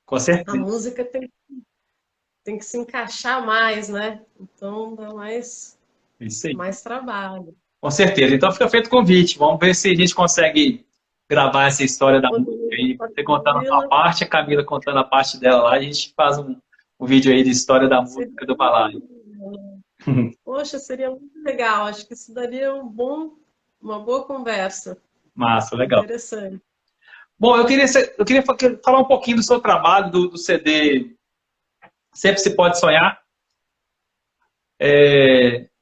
Com a certeza. música tem que se encaixar mais, né? Então dá Isso aí. mais trabalho. Com certeza. Então fica feito o convite. Vamos ver se a gente consegue gravar essa história da música Poderia aí. Você contando a sua fazê-la. parte, a Camila contando a parte dela lá. A gente faz um vídeo aí de história da Seria música do muito balaio. legal. Poxa, seria muito legal. Acho que isso daria uma boa conversa. Massa, legal. Interessante. Bom, eu queria falar um pouquinho do seu trabalho, do CD Sempre Se Pode Sonhar.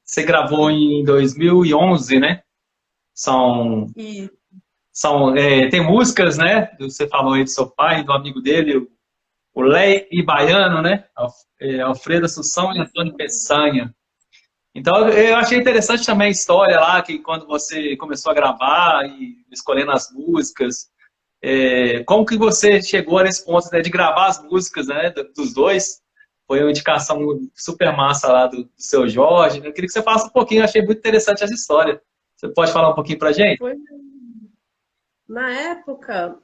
Você gravou em 2011, né? São, E tem músicas, né? Você falou aí do seu pai, do amigo dele, o Lé e Baiano, né? Alfredo Assunção e Antônio Peçanha. Então, eu achei interessante também a história lá, que quando você começou a gravar e escolhendo as músicas, como que você chegou nesse ponto, né, de gravar as músicas, né, dos dois? Foi uma indicação super massa lá do seu Jorge, né? Eu queria que você falasse um pouquinho, eu achei muito interessante essa história. Você pode falar um pouquinho pra gente? foi na época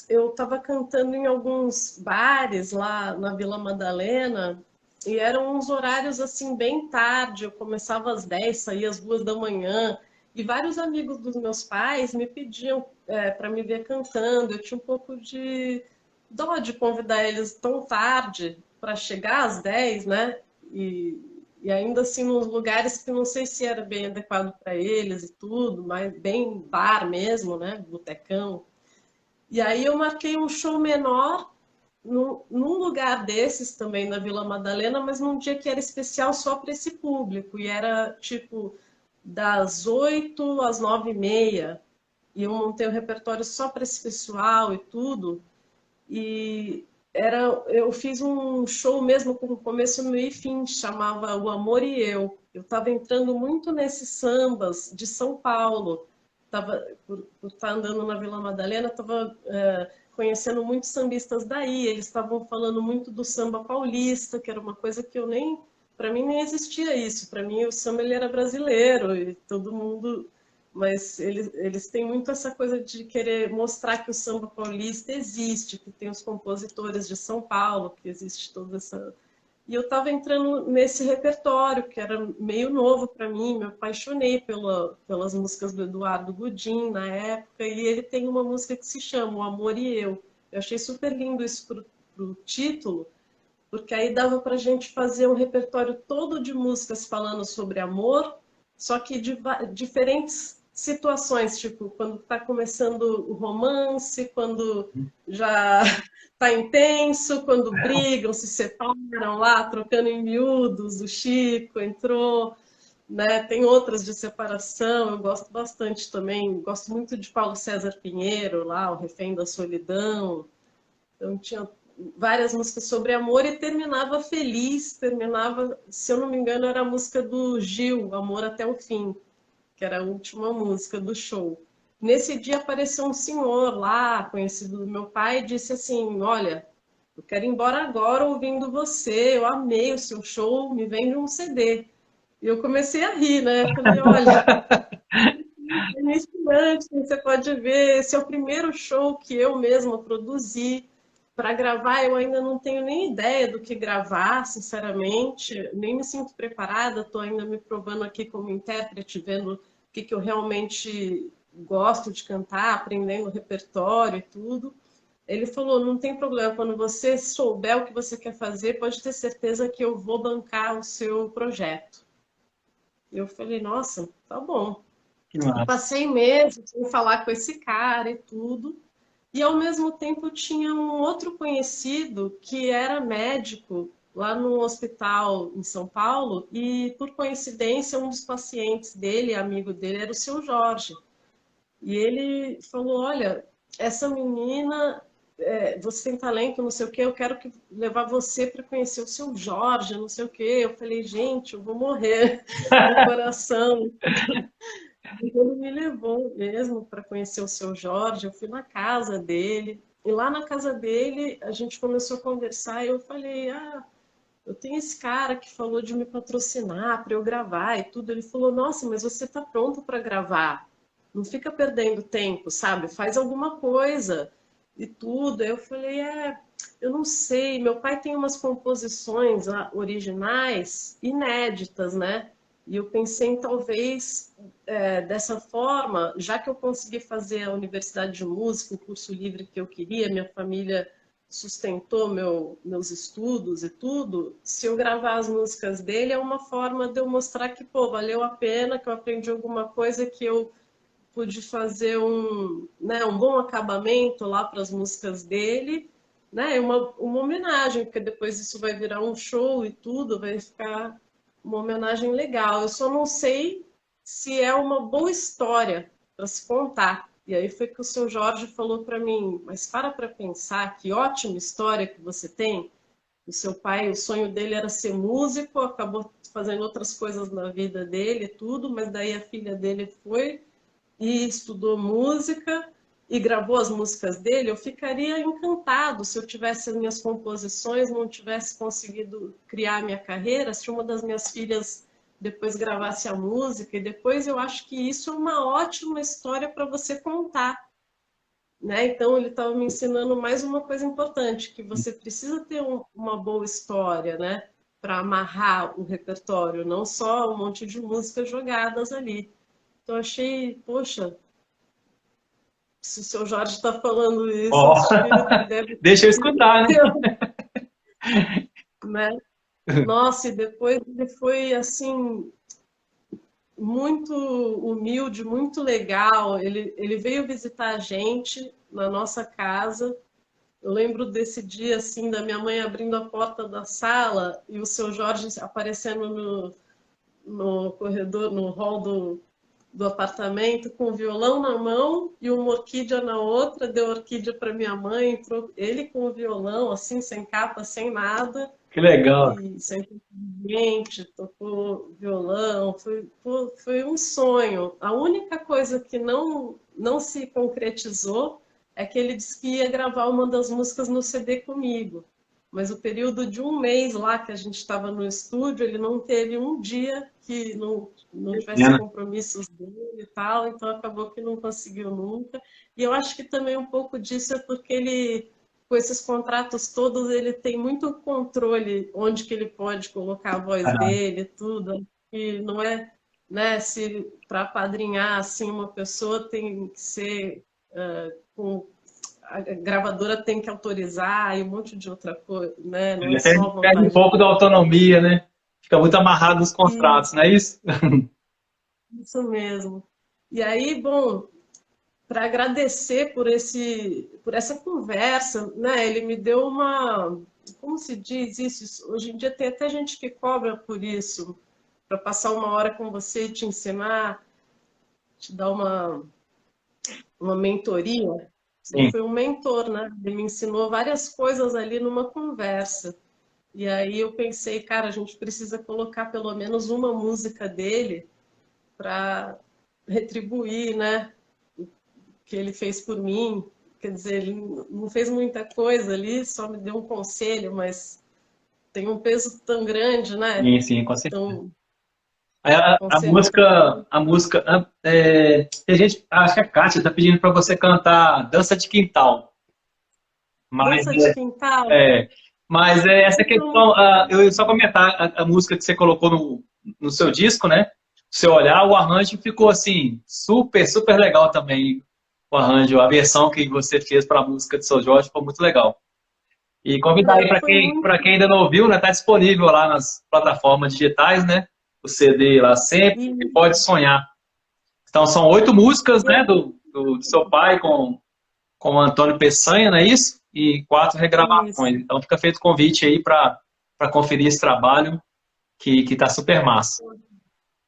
eu estava cantando em alguns bares lá na Vila Madalena e eram uns horários assim bem tarde. Eu começava às 10, saía às 2 da manhã e vários amigos dos meus pais me pediam para me ver cantando. Eu tinha um pouco de dó de convidar eles tão tarde para chegar às 10, né? E ainda assim nos lugares que não sei se era bem adequado para eles e tudo, mas bem bar mesmo, né? Botecão. E aí eu marquei um show menor num lugar desses também na Vila Madalena, mas num dia que era especial só para esse público. E era tipo das 8 às 9h30. E eu montei um repertório só para esse pessoal e tudo. E eu fiz um show mesmo com começo, meio e fim, chamava O Amor e Eu. Eu estava entrando muito nesses sambas de São Paulo. Por estar andando na Vila Madalena, estava conhecendo muitos sambistas daí. Eles estavam falando muito do samba paulista, que era uma coisa que eu nem... Para mim nem existia isso. Para mim o samba ele era brasileiro e todo mundo, mas eles têm muito essa coisa de querer mostrar que o samba paulista existe, que tem os compositores de São Paulo, que existe toda essa... E eu estava entrando nesse repertório, que era meio novo para mim, me apaixonei pelas músicas do Eduardo Gudim na época, e ele tem uma música que se chama O Amor e Eu. Eu achei super lindo isso para o título, porque aí dava para a gente fazer um repertório todo de músicas falando sobre amor, só que de diferentes situações, tipo quando está começando o romance, quando já está intenso, quando brigam, se separam lá, trocando em miúdos, o Chico entrou, né? Tem outras de separação, eu gosto bastante também, gosto muito de Paulo César Pinheiro lá, O Refém da Solidão. Então tinha várias músicas sobre amor e terminava feliz, terminava, se eu não me engano, era a música do Gil, Amor até o Fim, que era a última música do show. Nesse dia apareceu um senhor lá, conhecido do meu pai, e disse assim, olha, eu quero ir embora agora ouvindo você, eu amei o seu show, me vende um CD. E eu comecei a rir, né? Falei, olha, é iniciante, você pode ver, esse é o primeiro show que eu mesma produzi. Para gravar, eu ainda não tenho nem ideia do que gravar, sinceramente, nem me sinto preparada, estou ainda me provando aqui como intérprete, vendo o que eu realmente gosto de cantar, aprendendo o repertório e tudo. Ele falou, não tem problema, quando você souber o que você quer fazer, pode ter certeza que eu vou bancar o seu projeto. Eu falei, nossa, tá bom. Que E massa. passei meses sem falar com esse cara e tudo. E ao mesmo tempo tinha um outro conhecido que era médico lá no hospital em São Paulo e, por coincidência, um dos pacientes dele, amigo dele, era o seu Jorge. E ele falou, olha, essa menina, você tem talento, não sei o quê, eu quero levar você para conhecer o seu Jorge, não sei o quê. Eu falei, gente, eu vou morrer no coração. Ele me levou mesmo para conhecer o seu Jorge, eu fui na casa dele, e lá na casa dele a gente começou a conversar e eu falei, eu tenho esse cara que falou de me patrocinar para eu gravar e tudo. Ele falou, nossa, mas você está pronto para gravar, não fica perdendo tempo, sabe? Faz alguma coisa e tudo. Aí eu falei, eu não sei, meu pai tem umas composições originais inéditas, né? E eu pensei em talvez, dessa forma, já que eu consegui fazer a Universidade de Música, o curso livre que eu queria, minha família sustentou meus estudos e tudo, se eu gravar as músicas dele é uma forma de eu mostrar que, pô, valeu a pena, que eu aprendi alguma coisa, que eu pude fazer um bom acabamento lá para as músicas dele, né? Uma homenagem, porque depois isso vai virar um show e tudo, vai ficar uma homenagem legal. Eu só não sei se é uma boa história para se contar. E aí foi que o seu Jorge falou para mim, mas para pensar, que ótima história que você tem. O seu pai, o sonho dele era ser músico, acabou fazendo outras coisas na vida dele, tudo, mas daí a filha dele foi e estudou música e gravou as músicas dele. Eu ficaria encantado se eu tivesse as minhas composições, não tivesse conseguido criar a minha carreira, se uma das minhas filhas depois gravasse a música, e depois eu acho que isso é uma ótima história para você contar, né? Então ele estava me ensinando mais uma coisa importante, que você precisa ter uma boa história, né? Para amarrar o repertório, não só um monte de músicas jogadas ali. Então achei, poxa, se o seu Jorge está falando isso, acho que ele deve... Deixa eu escutar, né? Né? Nossa, e depois ele foi assim muito humilde, muito legal. Ele veio visitar a gente na nossa casa. Eu lembro desse dia assim da minha mãe abrindo a porta da sala e o seu Jorge aparecendo no corredor, no hall do apartamento, com o violão na mão e uma orquídea na outra. Deu orquídea para minha mãe, entrou ele com o violão, assim, sem capa, sem nada. Que legal. E sempre gente, tocou violão, foi um sonho. A única coisa que não se concretizou é que ele disse que ia gravar uma das músicas no CD comigo. Mas o período de um mês lá que a gente estava no estúdio, ele não teve um dia que não tivesse compromissos dele e tal, então acabou que não conseguiu nunca. E eu acho que também um pouco disso é porque ele, com esses contratos todos, ele tem muito controle onde que ele pode colocar a voz dele, tudo. E não é, né, se para apadrinhar assim uma pessoa tem que ser a gravadora tem que autorizar e um monte de outra coisa, né? Não é só vontade. Perde um pouco da autonomia, né? Fica muito amarrado nos contratos, não é isso? Isso mesmo. E aí, bom, para agradecer por essa conversa, né? Ele me deu como se diz isso? Hoje em dia tem até gente que cobra por isso, para passar uma hora com você e te ensinar, te dar uma mentoria. Ele foi um mentor, né? Ele me ensinou várias coisas ali numa conversa. E aí eu pensei, cara, a gente precisa colocar pelo menos uma música dele para retribuir, né? O que ele fez por mim. Quer dizer, ele não fez muita coisa ali, só me deu um conselho, mas tem um peso tão grande, né? Sim, com certeza. Então, a música tem gente, acho que a Kátia está pedindo para você cantar Dança de Quintal. Dança de Quintal? Mas essa questão, eu ia só comentar a música que você colocou no seu disco, né? Se olhar, o arranjo ficou assim, super, super legal também. O arranjo, a versão que você fez para a música de Seu Jorge ficou muito legal. E convidar aí para quem ainda não ouviu, né? Está disponível lá nas plataformas digitais, né? O CD lá sempre, e pode sonhar. Então são 8 músicas, né? Do seu pai com o Antônio Peçanha, não é isso? E 4 regravações. Então fica feito o convite aí para para conferir esse trabalho que tá super massa.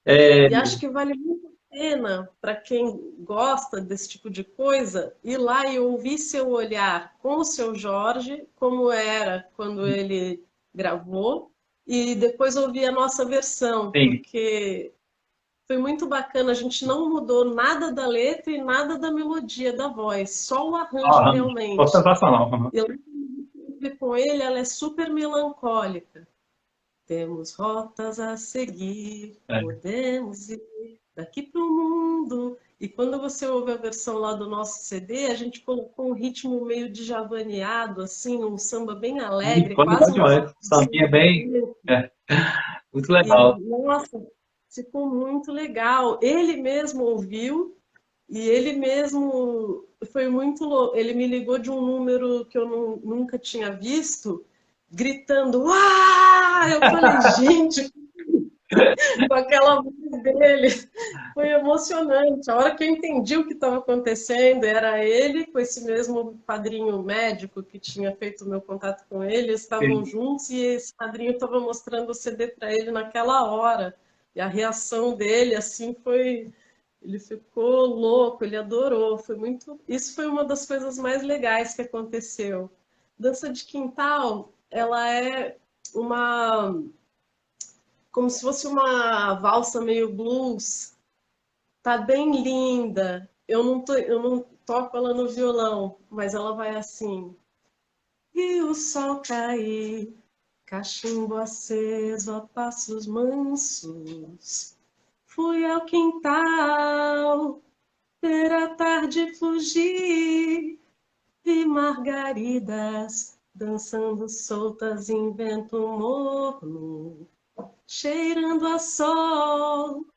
E acho que vale muito a pena para quem gosta desse tipo de coisa ir lá e ouvir seu olhar com o seu Jorge, como era quando ele gravou, e depois ouvir a nossa versão, Sim. porque foi muito bacana. A gente não mudou nada da letra e nada da melodia da voz, só o arranjo realmente. Sensacional. E com ele, ela é super melancólica. Temos rotas a seguir, podemos ir daqui para o mundo. E quando você ouve a versão lá do nosso CD, a gente colocou um ritmo meio djavaneado, assim, um samba bem alegre, quase um sambinha bem... muito legal. E, nossa, ficou muito legal. Ele mesmo ouviu e ele mesmo foi muito louco. Ele me ligou de um número que eu nunca tinha visto, gritando, uau! Eu falei, gente, com aquela voz dele, foi emocionante. A hora que eu entendi o que estava acontecendo, era ele com esse mesmo padrinho médico que tinha feito o meu contato com ele, eles estavam juntos e esse padrinho estava mostrando o CD para ele naquela hora. E a reação dele, assim, foi... Ele ficou louco, ele adorou. Foi muito... Isso foi uma das coisas mais legais que aconteceu. Dança de Quintal, ela é uma... como se fosse uma valsa meio blues. Tá bem linda. Eu não toco ela no violão, mas ela vai assim. E o sol cair, cachimbo aceso a passos mansos. Fui ao quintal, ver a tarde fugir. Vi margaridas dançando soltas em vento morno, cheirando a sol,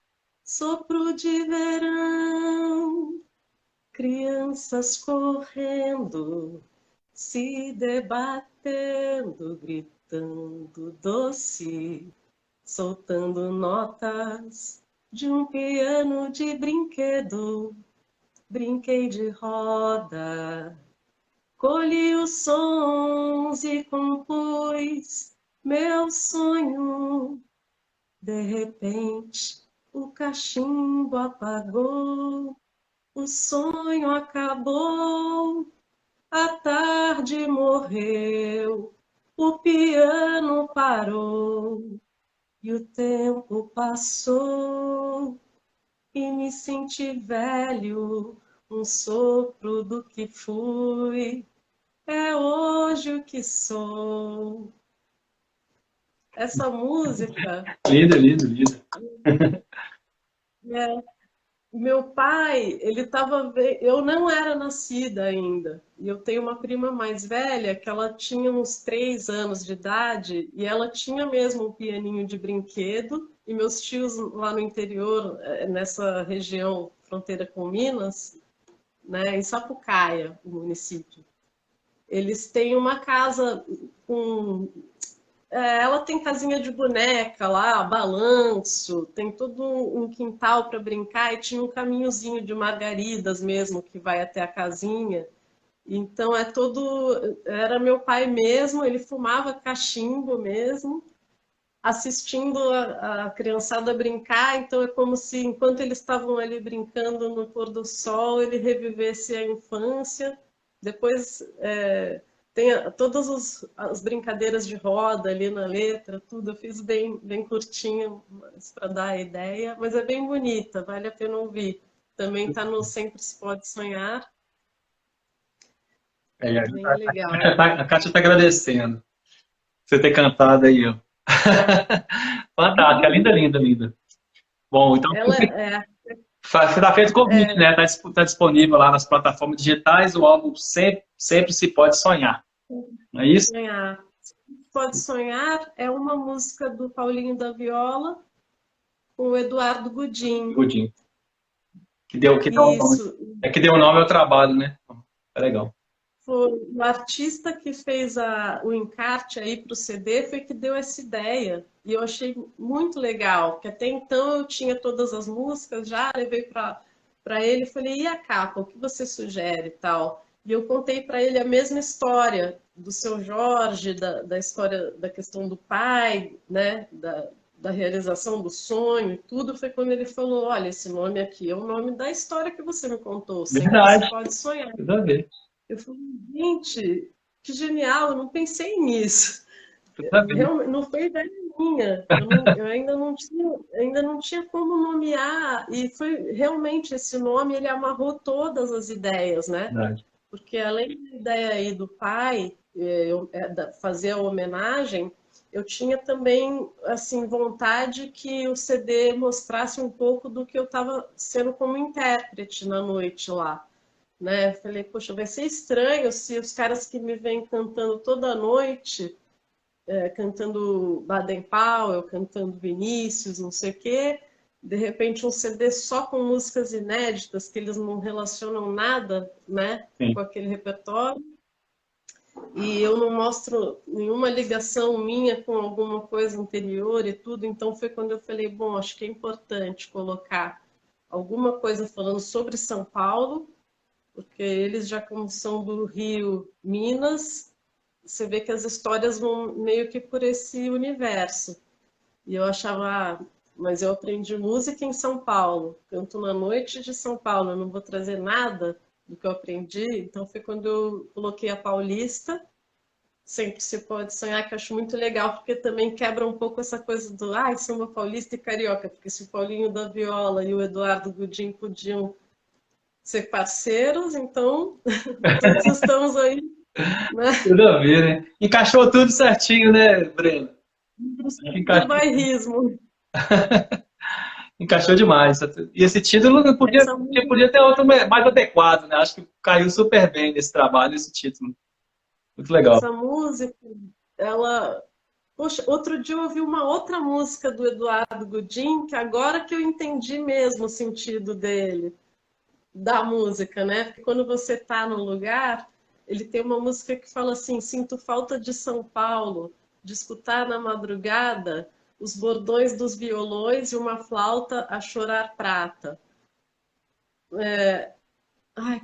sopro de verão. Crianças correndo, se debatendo, gritando doce, soltando notas de um piano de brinquedo. Brinquei de roda, colhi os sons e compus meu sonho. De repente, o cachimbo apagou, o sonho acabou, a tarde morreu, o piano parou e o tempo passou. E me senti velho, um sopro do que fui, é hoje o que sou. Essa música... Linda, linda, linda. Meu pai, ele estava... Eu não era nascida ainda. E eu tenho uma prima mais velha que ela tinha uns 3 anos de idade e ela tinha mesmo um pianinho de brinquedo. E meus tios lá no interior, nessa região fronteira com Minas, né, em Sapucaia, o município, eles têm uma casa com... ela tem casinha de boneca lá, balanço, tem todo um quintal para brincar e tinha um caminhozinho de margaridas mesmo que vai até a casinha. Então é todo... Era meu pai mesmo, ele fumava cachimbo mesmo, assistindo a criançada brincar, então é como se enquanto eles estavam ali brincando no pôr do sol, ele revivesse a infância. Depois tem todas as brincadeiras de roda ali na letra, tudo eu fiz bem, bem curtinho para dar a ideia, mas é bem bonita, vale a pena ouvir. Também está no Sempre Se Pode Sonhar. Bem legal. A Kátia está agradecendo você ter cantado aí, ó. Fantástica, linda, linda, linda. Bom, então está feito o convite, né? Está disponível lá nas plataformas digitais, o álbum Sempre Se Pode Sonhar. Não é isso? Sonhar. Pode Sonhar é uma música do Paulinho da Viola com o Eduardo Gudim. Gudim. Que deu o nome ao trabalho, né? É legal. Foi o artista que fez o encarte aí para o CD, foi que deu essa ideia. E eu achei muito legal, porque até então eu tinha todas as músicas, já levei para ele e falei, e a capa, o que você sugere e tal? E eu contei para ele a mesma história do seu Jorge, da história da questão do pai, né? Da realização do sonho, tudo foi quando ele falou, olha, esse nome aqui é o nome da história que você me contou, sempre se Verdade. pode sonhar. Tudo a ver. Eu falei, gente, que genial, eu não pensei nisso. Tudo a ver. Realmente, não foi ideia minha. Eu ainda não tinha como nomear. E foi realmente esse nome, ele amarrou todas as ideias, né? Verdade. Porque além da ideia aí do pai, fazer a homenagem, eu tinha também assim vontade que o CD mostrasse um pouco do que eu estava sendo como intérprete na noite lá. Né? Eu falei, poxa, vai ser estranho se os caras que me vêm cantando toda noite, cantando Baden Powell, cantando Vinícius, não sei o quê, de repente um CD só com músicas inéditas, que eles não relacionam nada, né, Sim. com aquele repertório, e eu não mostro nenhuma ligação minha com alguma coisa anterior e tudo, então foi quando eu falei, bom, acho que é importante colocar alguma coisa falando sobre São Paulo, porque eles já como são do Rio, Minas, você vê que as histórias vão meio que por esse universo. E eu achava, mas eu aprendi música em São Paulo, canto na noite de São Paulo, eu não vou trazer nada do que eu aprendi. Então foi quando eu coloquei a Paulista, sempre se pode sonhar, que eu acho muito legal, porque também quebra um pouco essa coisa do samba paulista e carioca, porque se o Paulinho da Viola e o Eduardo Gudim podiam ser parceiros, então todos estamos aí, né? Tudo a ver, né? Encaixou tudo certinho, né, Breno? Do bairrismo. Encaixou demais. E esse título podia ter outro mais adequado, né? Acho que caiu super bem nesse trabalho, esse título. Muito legal. Essa música, ela... Poxa, outro dia eu ouvi uma outra música do Eduardo Gudim, que agora que eu entendi mesmo o sentido dele, da música, né? Porque quando você tá no lugar, ele tem uma música que fala assim, sinto falta de São Paulo, de escutar na madrugada os bordões dos violões e uma flauta a chorar prata.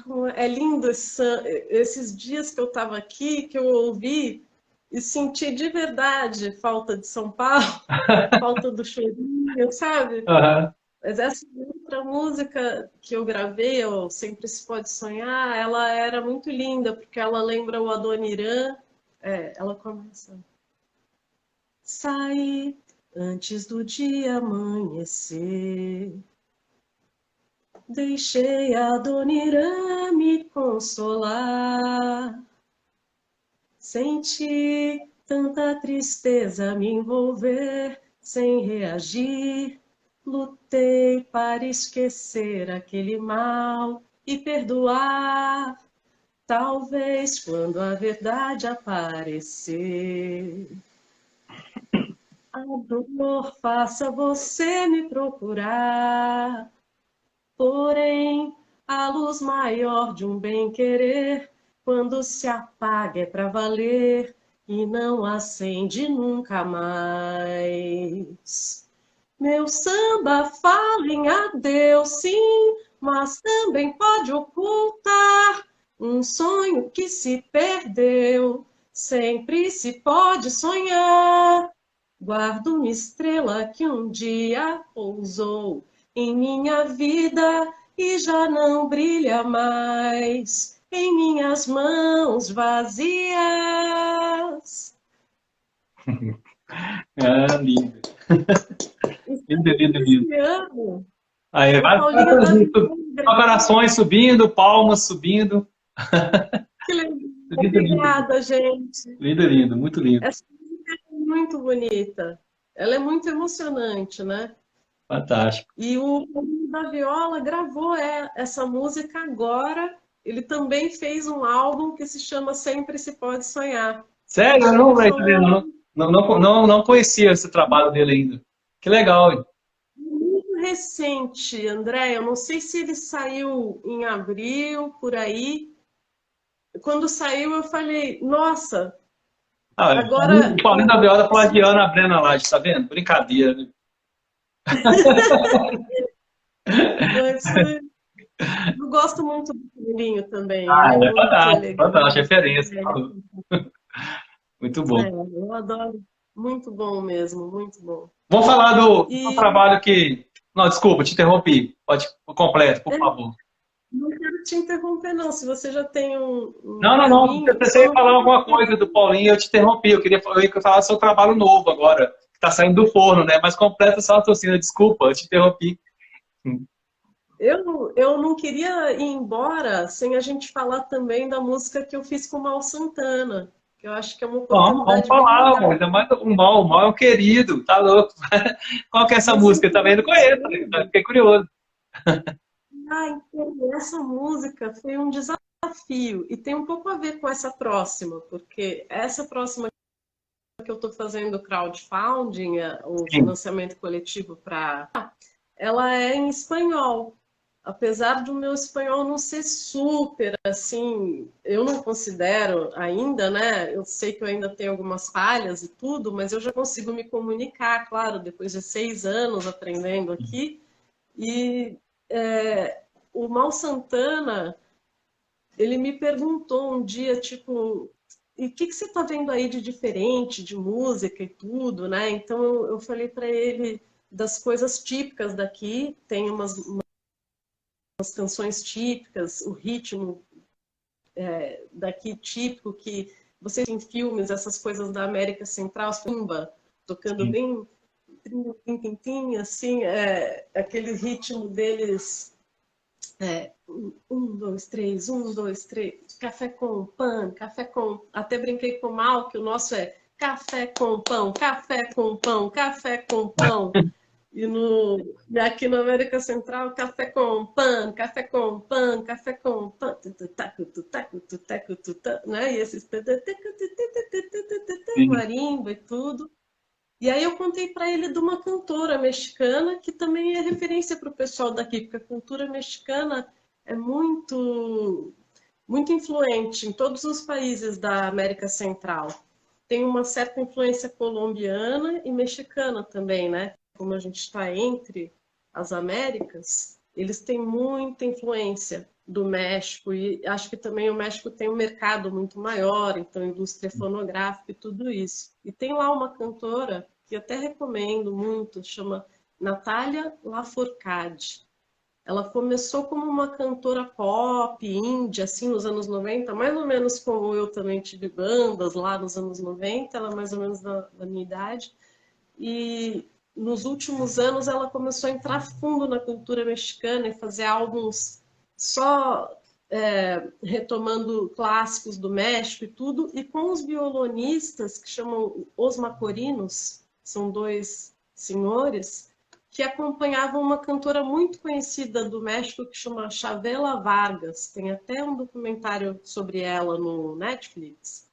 Como é lindo esses dias que eu estava aqui, que eu ouvi e senti de verdade falta de São Paulo, falta do chorinho, sabe? Uhum. Mas essa outra música que eu gravei, o Sempre Se Pode Sonhar, ela era muito linda, porque ela lembra o Adoniran. Ela começa... Saí antes do dia amanhecer, deixei a Adoniran me consolar, senti tanta tristeza me envolver sem reagir, lutei para esquecer aquele mal e perdoar, talvez quando a verdade aparecer. A dor faça você me procurar, porém a luz maior de um bem-querer, quando se apaga é pra valer e não acende nunca mais. Meu samba fala em adeus, sim, mas também pode ocultar um sonho que se perdeu. Sempre se pode sonhar. Guardo uma estrela que um dia pousou em minha vida e já não brilha mais em minhas mãos vazias. Lindo. Lindo, lindo, lindo. Aí, corações subindo, palmas subindo. Que legal. Obrigada, gente. Lindo, lindo, muito lindo. Essa música é muito bonita. Ela é muito emocionante, né? Fantástico. E o Paulinho da Viola gravou essa música agora. Ele também fez um álbum que se chama Sempre Se Pode Sonhar. Sério? Eu não conhecia esse trabalho dele ainda. Que legal, hein? Muito recente, André. Eu não sei se ele saiu em abril, por aí. Quando saiu, eu falei, nossa, agora... O Paulinho da Viola plagiando a Brena Lage, tá vendo? Brincadeira, né? Eu gosto muito do Pelourinho também, Ah, ele é é muito fantástico, elegante. referência. Muito bom. Eu adoro. Muito bom mesmo, muito bom. Vamos falar do E trabalho que. Não, desculpa, te interrompi. Pode por completo, por é, favor. não quero te interromper, não. Se você já tem um Não, não, não. Eu caminho, só pensei em não falar fica alguma coisa do Paulinho, eu te interrompi. Eu ia falar do seu trabalho novo agora, que está saindo do forno, né? Mas completa só a torcida, desculpa, eu te interrompi. Eu não queria ir embora sem a gente falar também da música que eu fiz com o Mal Santana, que eu acho que é uma Vamos oportunidade bem falar, legal. amor. Ainda mais o Mal é um querido, tá louco. Qual que é essa Você música? Também não conheço, né? conhece? Fiquei curioso. Então, essa música foi um desafio e tem um pouco a ver com essa próxima, porque essa próxima que eu estou fazendo crowdfunding, o Sim, financiamento coletivo para, ela é em espanhol. Apesar do meu espanhol não ser super assim, eu não considero ainda, né? Eu sei que eu ainda tenho algumas falhas e tudo, mas eu já consigo me comunicar, claro, depois de 6 anos aprendendo aqui. E o Mal Santana, ele me perguntou um dia, tipo, e o que você está vendo aí de diferente, de música e tudo, né? Então eu falei para ele das coisas típicas daqui, tem umas canções típicas, o ritmo daqui típico que você tem em filmes, essas coisas da América Central, samba, tocando sim, bem tim, assim, aquele ritmo deles. Dois, três, dois, três. Café com pão, café com. Até brinquei com o Mal, que o nosso é café com pão, café com pão, café com pão. E aqui na América Central, café com pão, café com pão, café com pão, né? E esses sim. marimba e tudo. E aí eu contei para ele de uma cantora mexicana que também é referência para o pessoal daqui, porque a cultura mexicana é muito influente em todos os países da América Central. Tem uma certa influência colombiana e mexicana também, né? Como a gente está entre as Américas, eles têm muita influência do México e acho que também o México tem um mercado muito maior, então indústria fonográfica e tudo isso. E tem lá uma cantora que até recomendo muito, chama Natália Lafourcade. Ela começou como uma cantora pop, indie, assim, nos anos 90, mais ou menos como eu também tive bandas lá nos anos 90, ela é mais ou menos da minha idade. E nos últimos anos ela começou a entrar fundo na cultura mexicana e fazer álbuns só retomando clássicos do México e tudo, e com os violonistas que chamam Os Macorinos, são dois senhores, que acompanhavam uma cantora muito conhecida do México que chama Chavela Vargas. Tem até um documentário sobre ela no Netflix.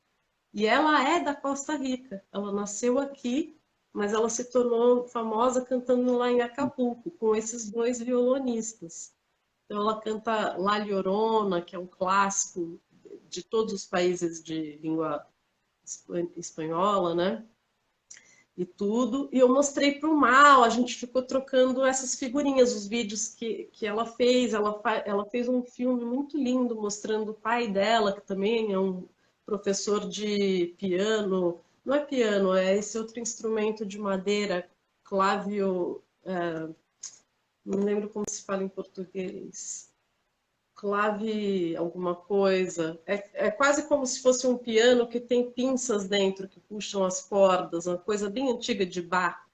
E ela é da Costa Rica. Ela nasceu aqui, mas ela se tornou famosa cantando lá em Acapulco, com esses dois violonistas. Então ela canta La Llorona, que é um clássico de todos os países de língua espanhola, né? E tudo. E eu mostrei para o Mal, a gente ficou trocando essas figurinhas, os vídeos que ela fez. Ela fez um filme muito lindo mostrando o pai dela, que também é um professor de piano. Não é piano, é esse outro instrumento de madeira, clavio. Não lembro como se fala em português. Clave alguma coisa. É quase como se fosse um piano que tem pinças dentro que puxam as cordas, uma coisa bem antiga de Bach.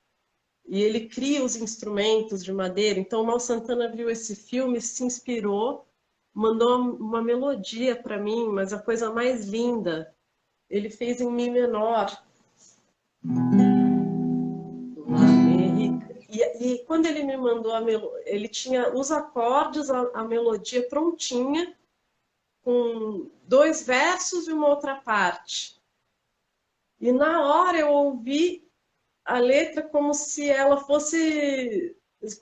E ele cria os instrumentos de madeira. Então, o Mal Santana viu esse filme, se inspirou, mandou uma melodia para mim, mas a coisa mais linda, ele fez em mi menor. E quando ele me mandou a melodia, ele tinha os acordes, a melodia prontinha, com 2 versos e uma outra parte. E na hora eu ouvi a letra como se ela fosse.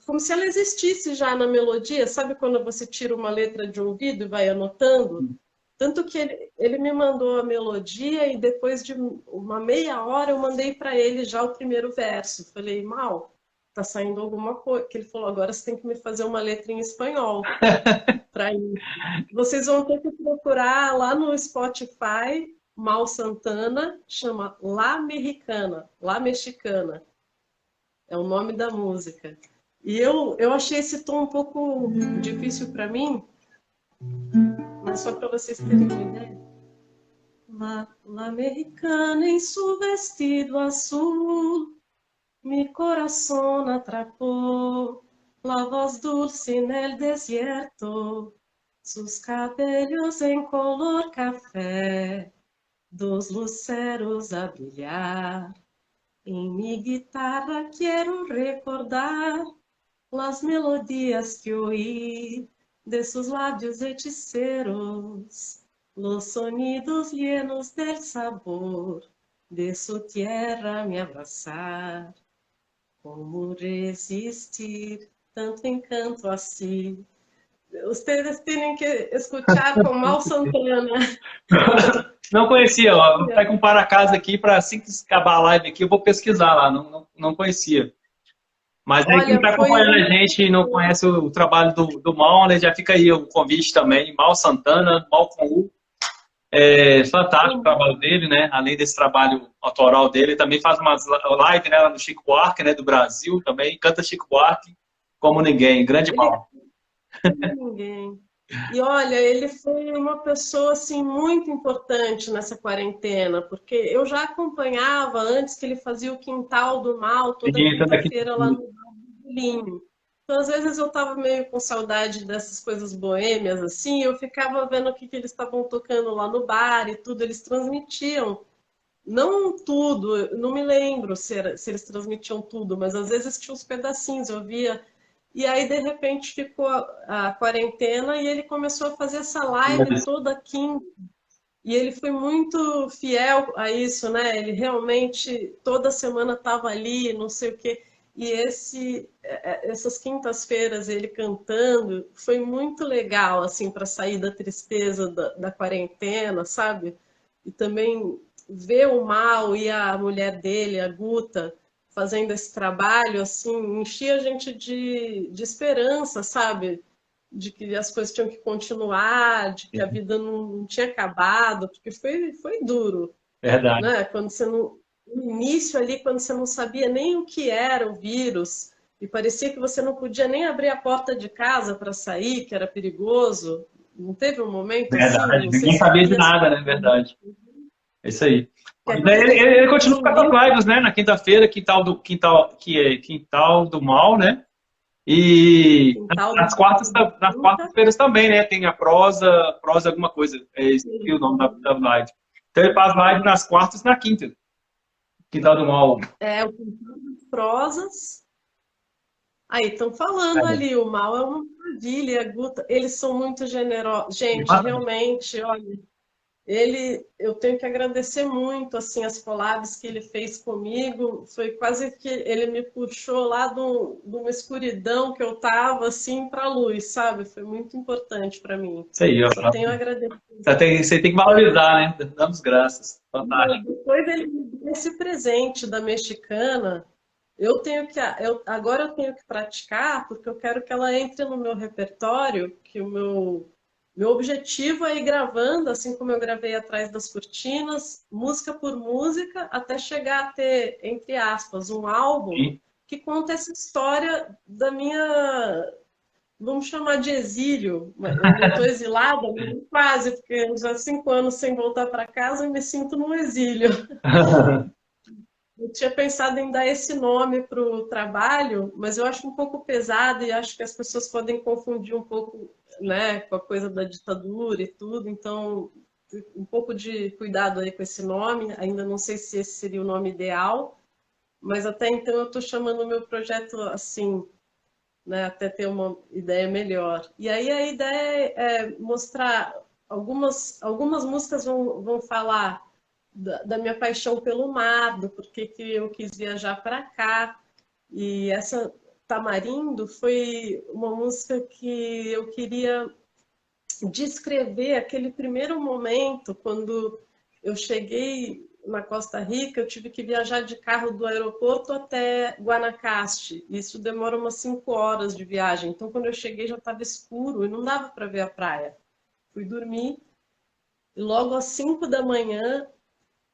Como se ela existisse já na melodia. Sabe quando você tira uma letra de ouvido e vai anotando? Tanto que ele me mandou a melodia e depois de uma meia hora eu mandei para ele já o primeiro verso. Falei, Mal, tá saindo alguma coisa. Que ele falou, agora você tem que me fazer uma letra em espanhol para ir. Vocês vão ter que procurar lá no Spotify, Mal Santana, chama La Mexicana, La Mexicana, é o nome da música. E eu achei esse tom um pouco difícil para mim, mas só para vocês terem uma ideia. La mexicana en su vestido azul, mi corazón atrapó, la voz dulce en el desierto, sus cabellos en color café, dos luceros a brillar. En mi guitarra quiero recordar las melodías que oí de sus labios hechiceros, los sonidos llenos del sabor de su tierra me abrazar. Como resistir tanto encanto assim? Ustedes têm que escutar com Mal Santana. Não conhecia, ó. Vou pegar um para casa aqui para assim que acabar a live aqui, eu vou pesquisar lá. Não conhecia. Mas aí quem está acompanhando a gente e não conhece o trabalho do Mal, né, já fica aí o convite também. Mal Santana, Mal com U. É fantástico o trabalho dele, né? Além desse trabalho autoral dele, também faz umas lives, né, lá no Chico Buarque, né, do Brasil também. Canta Chico Buarque como ninguém. Grande Mal. Como ninguém. E olha, ele foi uma pessoa assim muito importante nessa quarentena, porque eu já acompanhava antes que ele fazia o Quintal do Mal toda quinta-feira lá no Linho. Então, às vezes eu estava meio com saudade dessas coisas boêmias assim, eu ficava vendo o que eles estavam tocando lá no bar e tudo, eles transmitiam. Não tudo, não me lembro se eles transmitiam tudo, mas às vezes tinha uns pedacinhos, eu via. E aí, de repente, ficou a quarentena e ele começou a fazer essa live toda quinta. E ele foi muito fiel a isso, né? Ele realmente, toda semana estava ali, não sei o quê. E essas quintas-feiras, ele cantando, foi muito legal, assim, para sair da tristeza da quarentena, sabe? E também ver o Mal e a mulher dele, a Guta, fazendo esse trabalho, assim, enchia a gente de esperança, sabe? De que as coisas tinham que continuar, de que a vida não tinha acabado, porque foi duro. Verdade. Né? Quando você não, no início ali, quando você não sabia nem o que era o vírus, e parecia que você não podia nem abrir a porta de casa para sair, que era perigoso. Não teve um momento verdade. assim? Ninguém sabia de nada, né? Verdade. É isso aí. Ele continua com as lives, né? Na quinta-feira, Quintal do Mal, né? E nas quartas-feiras também, né? Tem a prosa alguma coisa. É esse o nome da live. Então ele faz live nas quartas e na quinta. Quintal do Mal. É, o Quintal das Prosas. Aí, estão falando ali, o Mal é uma maravilha, a Guta, eles são muito generosos. Gente, realmente, olha, eu tenho que agradecer muito, assim, as collabs que ele fez comigo, foi quase que ele me puxou lá de uma escuridão que eu tava, assim, para a luz, sabe? Foi muito importante para mim. Isso aí, ó. Eu tenho a agradecer. Você tem que valorizar, né? Damos graças. Fantástico. Depois ele me deu esse presente da Mexicana. Agora eu tenho que praticar, porque eu quero que ela entre no meu repertório, que o meu objetivo é ir gravando, assim como eu gravei Atrás das Cortinas, música por música, até chegar a ter, entre aspas, um álbum que conta essa história da minha, vamos chamar de exílio. Eu não estou exilada, mas quase, porque já há 5 anos sem voltar para casa, eu me sinto num exílio. Eu tinha pensado em dar esse nome para o trabalho, mas eu acho um pouco pesado e acho que as pessoas podem confundir um pouco, né, com a coisa da ditadura e tudo. Então, um pouco de cuidado aí com esse nome. Ainda não sei se esse seria o nome ideal, mas até então eu estou chamando o meu projeto assim, né, até ter uma ideia melhor. E aí a ideia é mostrar algumas músicas vão falar da minha paixão pelo mar, do porquê que eu quis viajar para cá. E essa Tamarindo foi uma música que eu queria descrever aquele primeiro momento quando eu cheguei na Costa Rica, eu tive que viajar de carro do aeroporto até Guanacaste. Isso demora umas 5 horas de viagem. Então, quando eu cheguei, já estava escuro e não dava para ver a praia. Fui dormir e logo às 5 da manhã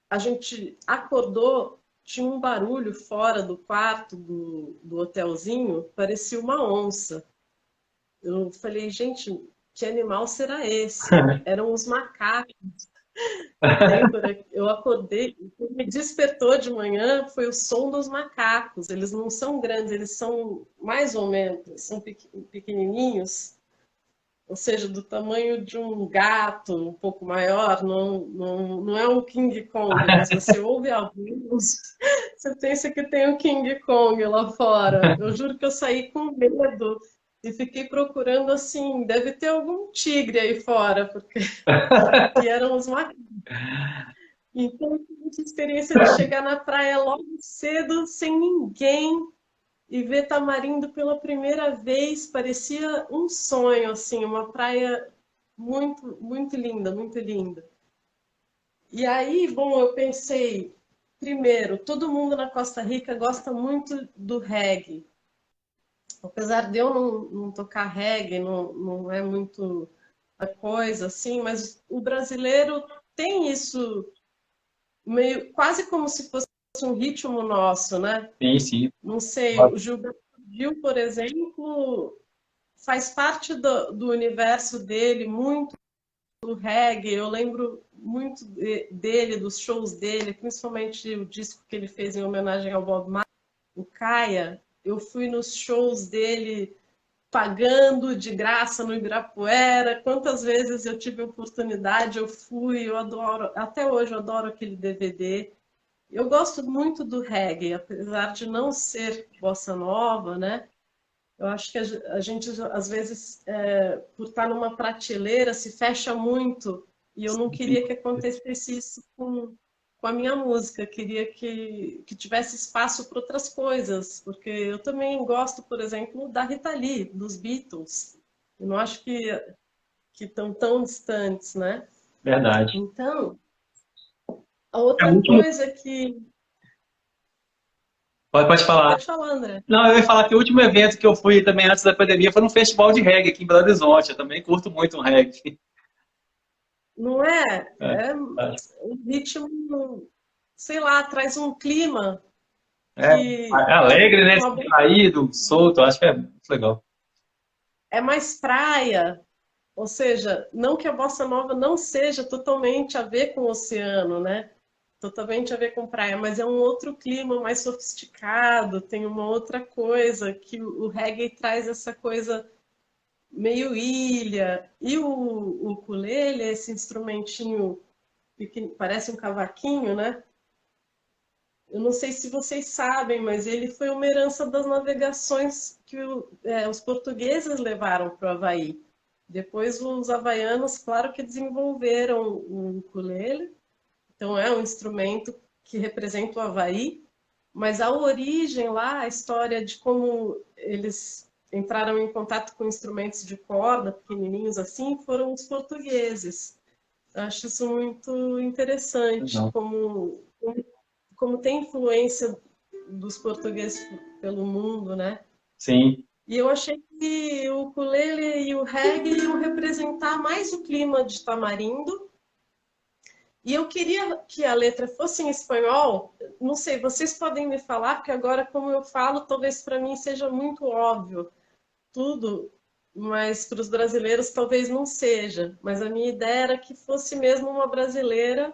a gente acordou, tinha um barulho fora do quarto do hotelzinho, parecia uma onça. Eu falei, gente, que animal será esse? Eram os macacos. Débora, eu acordei, o que me despertou de manhã foi o som dos macacos. Eles não são grandes, eles são mais ou menos, são pequenininhos, ou seja, do tamanho de um gato, um pouco maior. Não é um King Kong, mas você ouve a voz, você pensa que tem um King Kong lá fora. Eu juro que eu saí com medo e fiquei procurando assim, deve ter algum tigre aí fora, porque que eram os macacos. Então, eu tive essa experiência de chegar na praia logo cedo, sem ninguém, e ver Tamarindo pela primeira vez. Parecia um sonho, assim, uma praia muito, muito linda, muito linda. E aí, bom, eu pensei, primeiro, todo mundo na Costa Rica gosta muito do reggae. Apesar de eu não tocar reggae, não é muito a coisa, assim, mas o brasileiro tem isso meio quase como se fosse um ritmo nosso, né? Sim, sim. Não sei, o Gilberto Gil, por exemplo, faz parte do universo dele, muito do reggae. Eu lembro muito dele, dos shows dele, principalmente o disco que ele fez em homenagem ao Bob Marley, o Caia. Eu fui nos shows dele pagando de graça no Ibirapuera. Quantas vezes eu tive oportunidade, eu fui, eu adoro, até hoje eu adoro aquele DVD. Eu gosto muito do reggae, apesar de não ser bossa nova, né? Eu acho que a gente, às vezes, por estar numa prateleira, se fecha muito. E eu não queria que acontecesse isso com a minha música. Queria que tivesse espaço para outras coisas. Porque eu também gosto, por exemplo, da Rita Lee, dos Beatles. Eu não acho que estão tão distantes, né? Verdade. Então, a É o outra último. coisa que... Pode falar. Pode falar, André. Não, eu ia falar que o último evento que eu fui também antes da pandemia foi num festival de reggae aqui em Belo Horizonte. Eu também curto muito um reggae. Não é? É, É um ritmo, sei lá, traz um clima é, que é alegre, né? uma boa- Saído, solto, eu acho que é muito legal. é mais praia, ou seja, não que a bossa nova não seja totalmente a ver com o oceano, né? Totalmente a ver com praia, mas é um outro clima mais sofisticado, tem uma outra coisa que o reggae traz essa coisa meio ilha. E o ukulele, esse instrumentinho parece um cavaquinho, né? Eu não sei se vocês sabem, mas ele foi uma herança das navegações que os portugueses levaram para o Havaí. Depois os havaianos, claro que desenvolveram o ukulele, então é um instrumento que representa o Havaí, mas a origem lá, a história de como eles entraram em contato com instrumentos de corda, pequenininhos assim, foram os portugueses. Eu acho isso muito interessante, Não. como tem influência dos portugueses pelo mundo, né? Sim. E eu achei que o ukulele e o reggae iam representar mais o clima de Tamarindo. E eu queria que a letra fosse em espanhol. Não sei, vocês podem me falar, porque agora, como eu falo, talvez para mim seja muito óbvio tudo, mas para os brasileiros talvez não seja. Mas a minha ideia era que fosse mesmo uma brasileira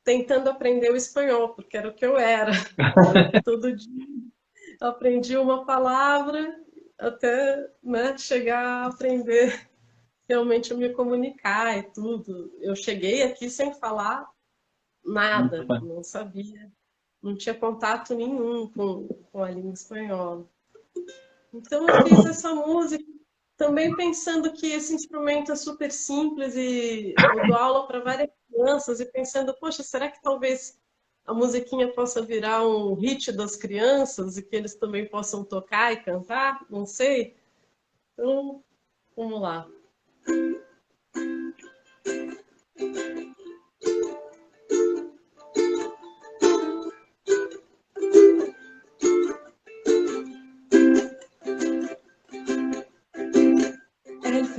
tentando aprender o espanhol, porque era o que eu era. Todo dia aprendi uma palavra até, né, chegar a aprender realmente a me comunicar e tudo. Eu cheguei aqui sem falar nada, não sabia, não tinha contato nenhum com a língua espanhola. Então eu fiz essa música também pensando que esse instrumento é super simples e eu dou aula para várias crianças e pensando, poxa, será que talvez a musiquinha possa virar um hit das crianças e que eles também possam tocar e cantar? Não sei. Então, vamos lá.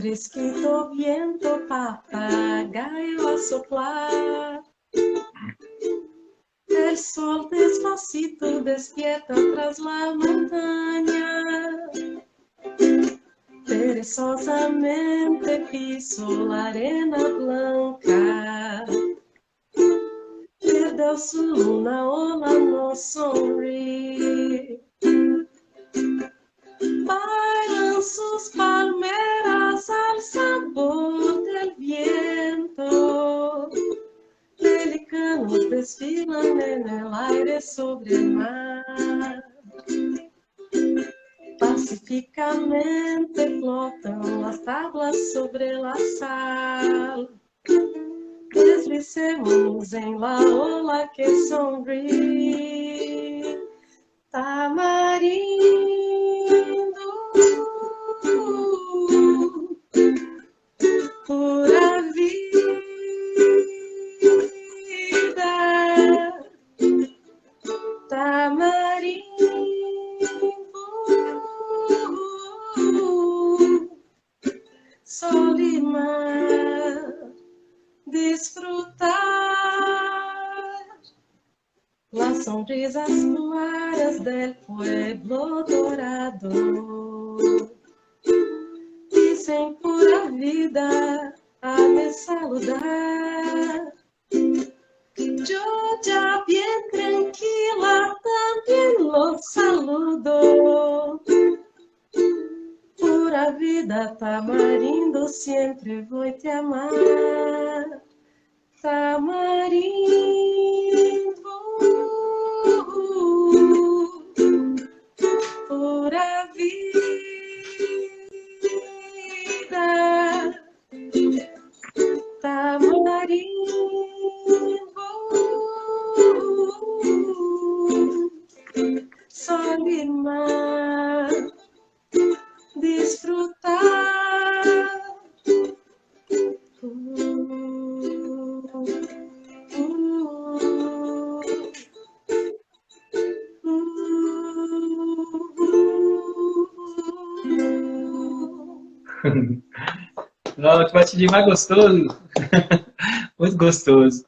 fresquito viento, papagayo a soplar. El sol despacito despierta tras la montaña. Perezosamente piso la arena blanca. Perdeu su luna, ola no sonríe. Bailan sus palmeras al sabor del viento. Pelicanos desfilan en el aire sobre el mar. Pacificamente flotan las tablas sobre la sal. Deslizemos en la ola que sonríe. Tamarindo, pura vida. Tamarindo, sol y mar, disfrutar las sonrisas claras del pueblo dorado. Dicen pura vida a me saludar. Yo ya bien tranquila también los saludo. Pura vida, tamarindo, siempre voy te amar. Tamarindo, pura vida. Tamarindo, sol y mar, disfrutar. Não, que batidinho mais gostoso. Muito gostoso.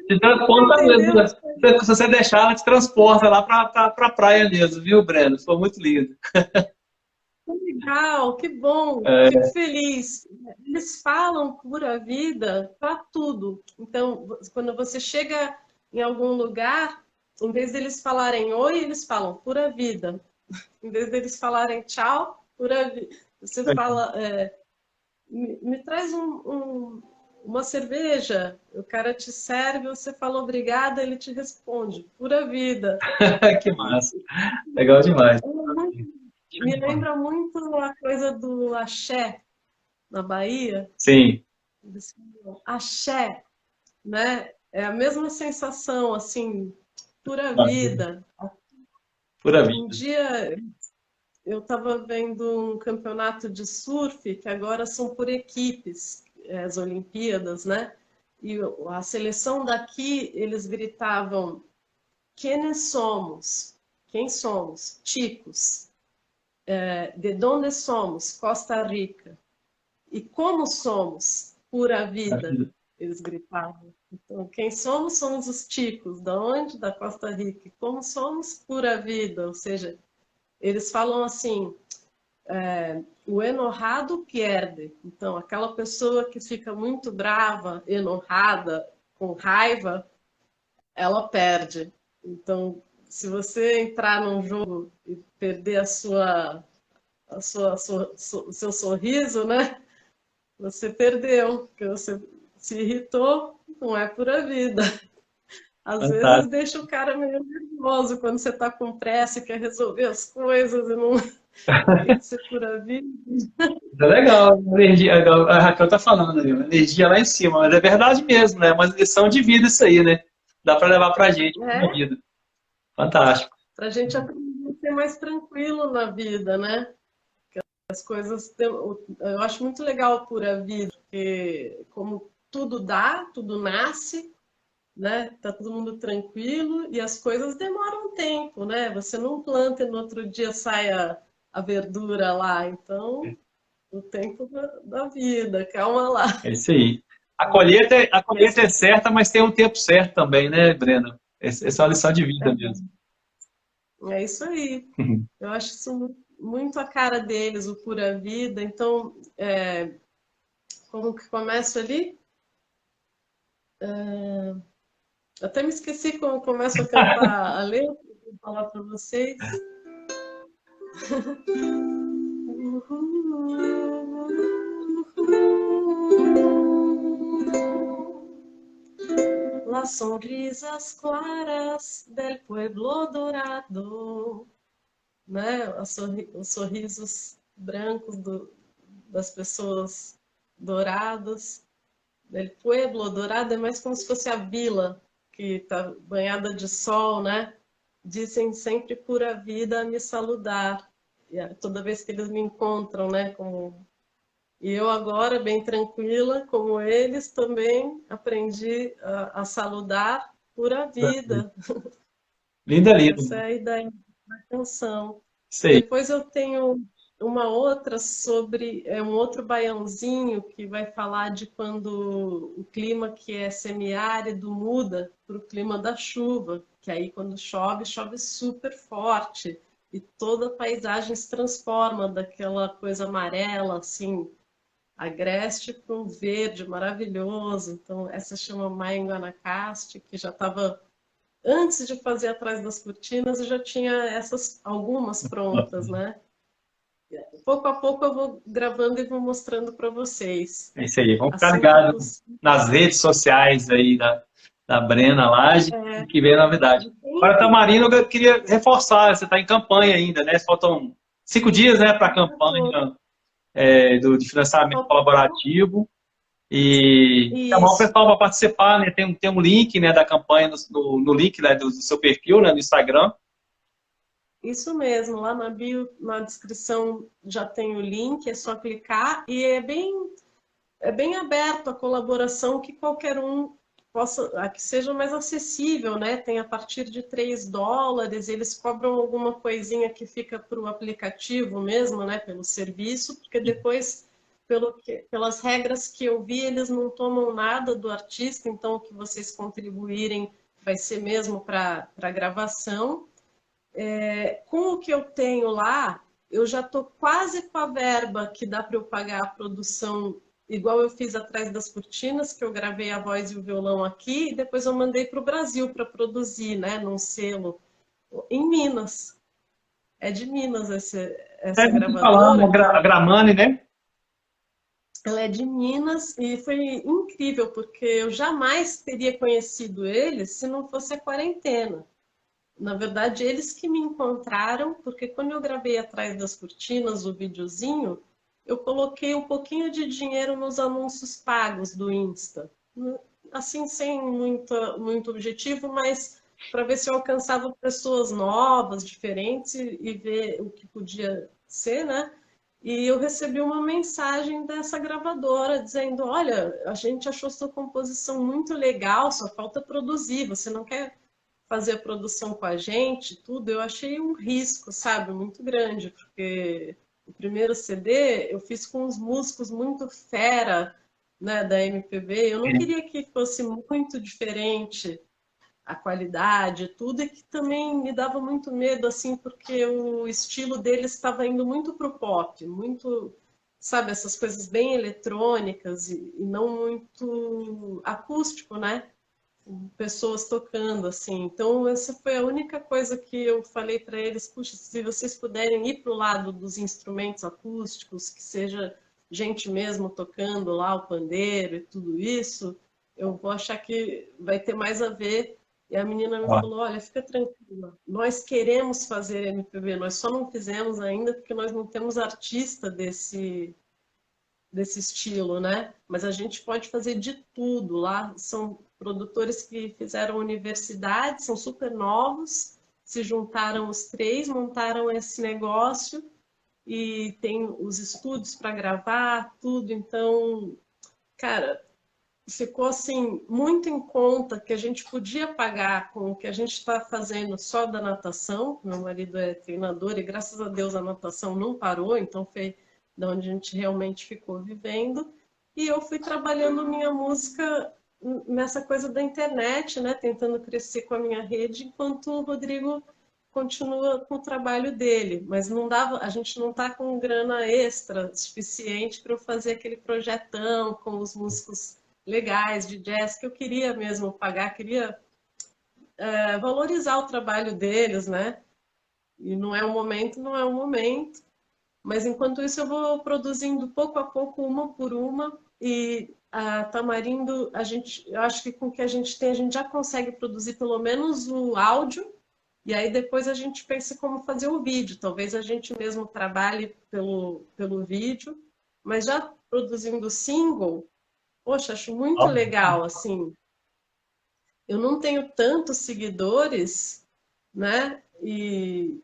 Te transporta mesmo. Se você deixar, ela te transporta lá pra praia mesmo, viu, Breno? Foi muito lindo. Que legal, que bom, fico feliz. Eles falam pura vida para tudo. Então, quando você chega em algum lugar, em vez deles falarem oi, eles falam pura vida. Em vez deles falarem tchau, pura vida. Você fala, me traz uma cerveja, o cara te serve, você fala obrigada, ele te responde, pura vida. Que massa. Legal demais. Me lembra muito a coisa do axé na Bahia. Sim. Axé, né? É a mesma sensação, assim, pura vida. Pura vida. Um dia eu estava vendo um campeonato de surf, que agora são por equipes, as Olimpíadas, né? E a seleção daqui, eles gritavam, quem somos? Quem somos? Chicos. De onde somos? Costa Rica. E como somos? Pura vida, eles gritavam. Então, quem somos? Somos os ticos. Da onde? Da Costa Rica. E como somos? Pura vida. Ou seja, eles falam assim, o enojado perde. Então, aquela pessoa que fica muito brava, enojada, com raiva, ela perde. Então, se você entrar num jogo e perder o seu sorriso, né? Você perdeu, porque você se irritou, não é pura vida. Às vezes deixa o cara meio nervoso quando você está com pressa e quer resolver as coisas e não tem que ser pura vida. É legal, a Raquel tá falando aí, energia lá em cima, mas é verdade mesmo, né? É uma lição de vida isso aí, né? Dá para levar pra gente na vida. Fantástico. Pra gente aprender a ser mais tranquilo na vida, né? As coisas, eu acho muito legal a pura vida, porque como tudo dá, tudo nasce, né? Tá todo mundo tranquilo e as coisas demoram um tempo, né? Você não planta e no outro dia sai a verdura lá, então o tempo da vida, calma lá. É isso aí. A Mas colheita é certa, mas tem um tempo certo também, né, Breno? Essa é uma lição de vida mesmo. é isso aí. Eu acho isso muito a cara deles, o pura vida. Então, como que começa ali? Até me esqueci como começo a cantar a letra, vou falar para vocês. Las sonrisas claras del pueblo dorado, né? Os sorrisos brancos das pessoas douradas. Del pueblo dourado é mais como se fosse a vila que está banhada de sol, né? Dizem sempre pura vida a me saludar. Toda vez que eles me encontram, né? E eu agora, bem tranquila, como eles, também aprendi a saludar pura vida. Linda, linda. Essa é a ideia da canção. Isso aí. Depois eu tenho uma outra sobre um outro baiãozinho que vai falar de quando o clima que é semiárido muda para o clima da chuva, que aí quando chove, chove super forte e toda a paisagem se transforma daquela coisa amarela, assim, agreste para um verde maravilhoso. Então essa chama Maia em Guanacaste, que já estava antes de fazer Atrás das Cortinas, eu já tinha essas algumas prontas, né? Pouco a pouco eu vou gravando e vou mostrando para vocês. É isso aí. Vamos ficar Assim que ligados possível. nas redes sociais aí da Brena Lage, que vem a novidade. Agora, Tamarino, eu queria reforçar, você está em campanha ainda, né? Faltam 5 dias, né, para a campanha de financiamento colaborativo. E chamar o Isso, pessoal para participar, né? Tem um link, né, da campanha no link, né, do seu perfil, né, no Instagram. isso mesmo. Lá na bio, na descrição já tem o link, é só clicar e é bem aberto a colaboração que qualquer um possa, que seja mais acessível, né? Tem a partir de US$ 3, eles cobram alguma coisinha que fica para o aplicativo mesmo, né? Pelo serviço, porque depois, pelas regras que eu vi, eles não tomam nada do artista, então o que vocês contribuírem vai ser mesmo para a gravação. Com o que eu tenho lá, eu já estou quase com a verba que dá para eu pagar a produção, igual eu fiz Atrás das Cortinas, que eu gravei a voz e o violão aqui, e depois eu mandei para o Brasil para produzir, né, num selo, em Minas. É de Minas essa Você falando, gravadora, que a Gramani, né? ela é de Minas, e foi incrível, porque eu jamais teria conhecido eles se não fosse a quarentena. Na verdade, eles que me encontraram, porque quando eu gravei Atrás das Cortinas, o videozinho, eu coloquei um pouquinho de dinheiro nos anúncios pagos do Insta. Assim, sem muito objetivo, mas para ver se eu alcançava pessoas novas, diferentes e ver o que podia ser, né? E eu recebi uma mensagem dessa gravadora dizendo: Olha, a gente achou sua composição muito legal, só falta produzir, você não quer fazer a produção com a gente, tudo, eu achei um risco, sabe, muito grande, porque o primeiro CD eu fiz com uns músicos muito fera, né, da MPB, eu não queria que fosse muito diferente a qualidade, tudo, e que também me dava muito medo, assim, porque o estilo deles estava indo muito pro pop, muito, sabe, essas coisas bem eletrônicas e não muito acústico, né? Pessoas tocando, assim. Então, essa foi a única coisa que eu falei para eles: puxa, se vocês puderem ir para o lado dos instrumentos acústicos, que seja gente mesmo tocando lá o pandeiro e tudo isso, eu vou achar que vai ter mais a ver. E a menina me Ó, falou: olha, fica tranquila, nós queremos fazer MPB, nós só não fizemos ainda porque nós não temos artista desse estilo, né? Mas a gente pode fazer de tudo. Lá são produtores que fizeram universidade, são super novos, se juntaram os três, montaram esse negócio e tem os estúdios para gravar, tudo. Então, cara, ficou assim muito em conta que a gente podia pagar com o que a gente está fazendo só da natação. Meu marido é treinador e graças a Deus a natação não parou, então foi de onde a gente realmente ficou vivendo, e eu fui trabalhando minha música nessa coisa da internet, né, tentando crescer com a minha rede, enquanto o Rodrigo continua com o trabalho dele, mas não dava, a gente não está com grana extra suficiente para eu fazer aquele projetão com os músicos legais de jazz que eu queria mesmo pagar, queria valorizar o trabalho deles, né? E não é o momento, não é o momento. Mas enquanto isso eu vou produzindo pouco a pouco, uma por uma, e a Tamarindo, eu acho que com o que a gente tem, a gente já consegue produzir pelo menos o áudio, e aí depois a gente pensa como fazer o vídeo. Talvez a gente mesmo trabalhe pelo vídeo, mas já produzindo single, poxa, acho muito legal, assim. Eu não tenho tantos seguidores, né? E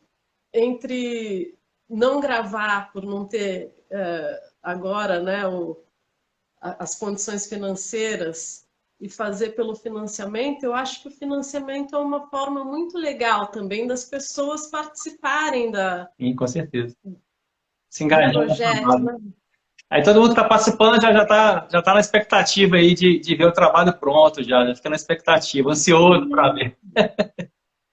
entre não gravar por não ter agora, né, as condições financeiras e fazer pelo financiamento, eu acho que o financiamento é uma forma muito legal também das pessoas participarem Sim, com certeza. Se do engajar no projeto, trabalho. né? Aí todo mundo que está participando já tá na expectativa aí de ver o trabalho pronto, já fica na expectativa, ansioso para ver.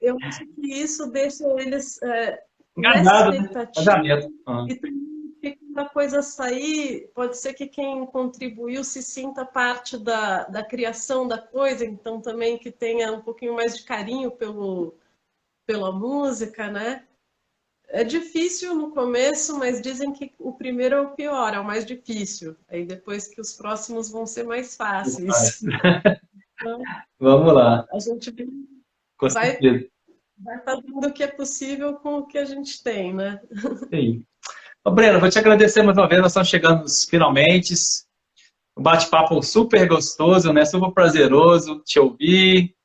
Eu acho que isso deixa eles nessa Engajado, né? expectativa Engajamento. e também quando a coisa sair, pode ser que quem contribuiu se sinta parte da criação da coisa, então também que tenha um pouquinho mais de carinho pela música, né? É difícil no começo, mas dizem que o primeiro é o pior, é o mais difícil. Aí depois que os próximos vão ser mais fáceis. Então, Vamos lá, a gente com vai certeza. fazendo o que é possível com o que a gente tem, né? Sim. Ô, Breno, vou te agradecer mais uma vez, nós estamos chegando nos finalmente. Um bate-papo super gostoso, né? Super prazeroso te ouvir,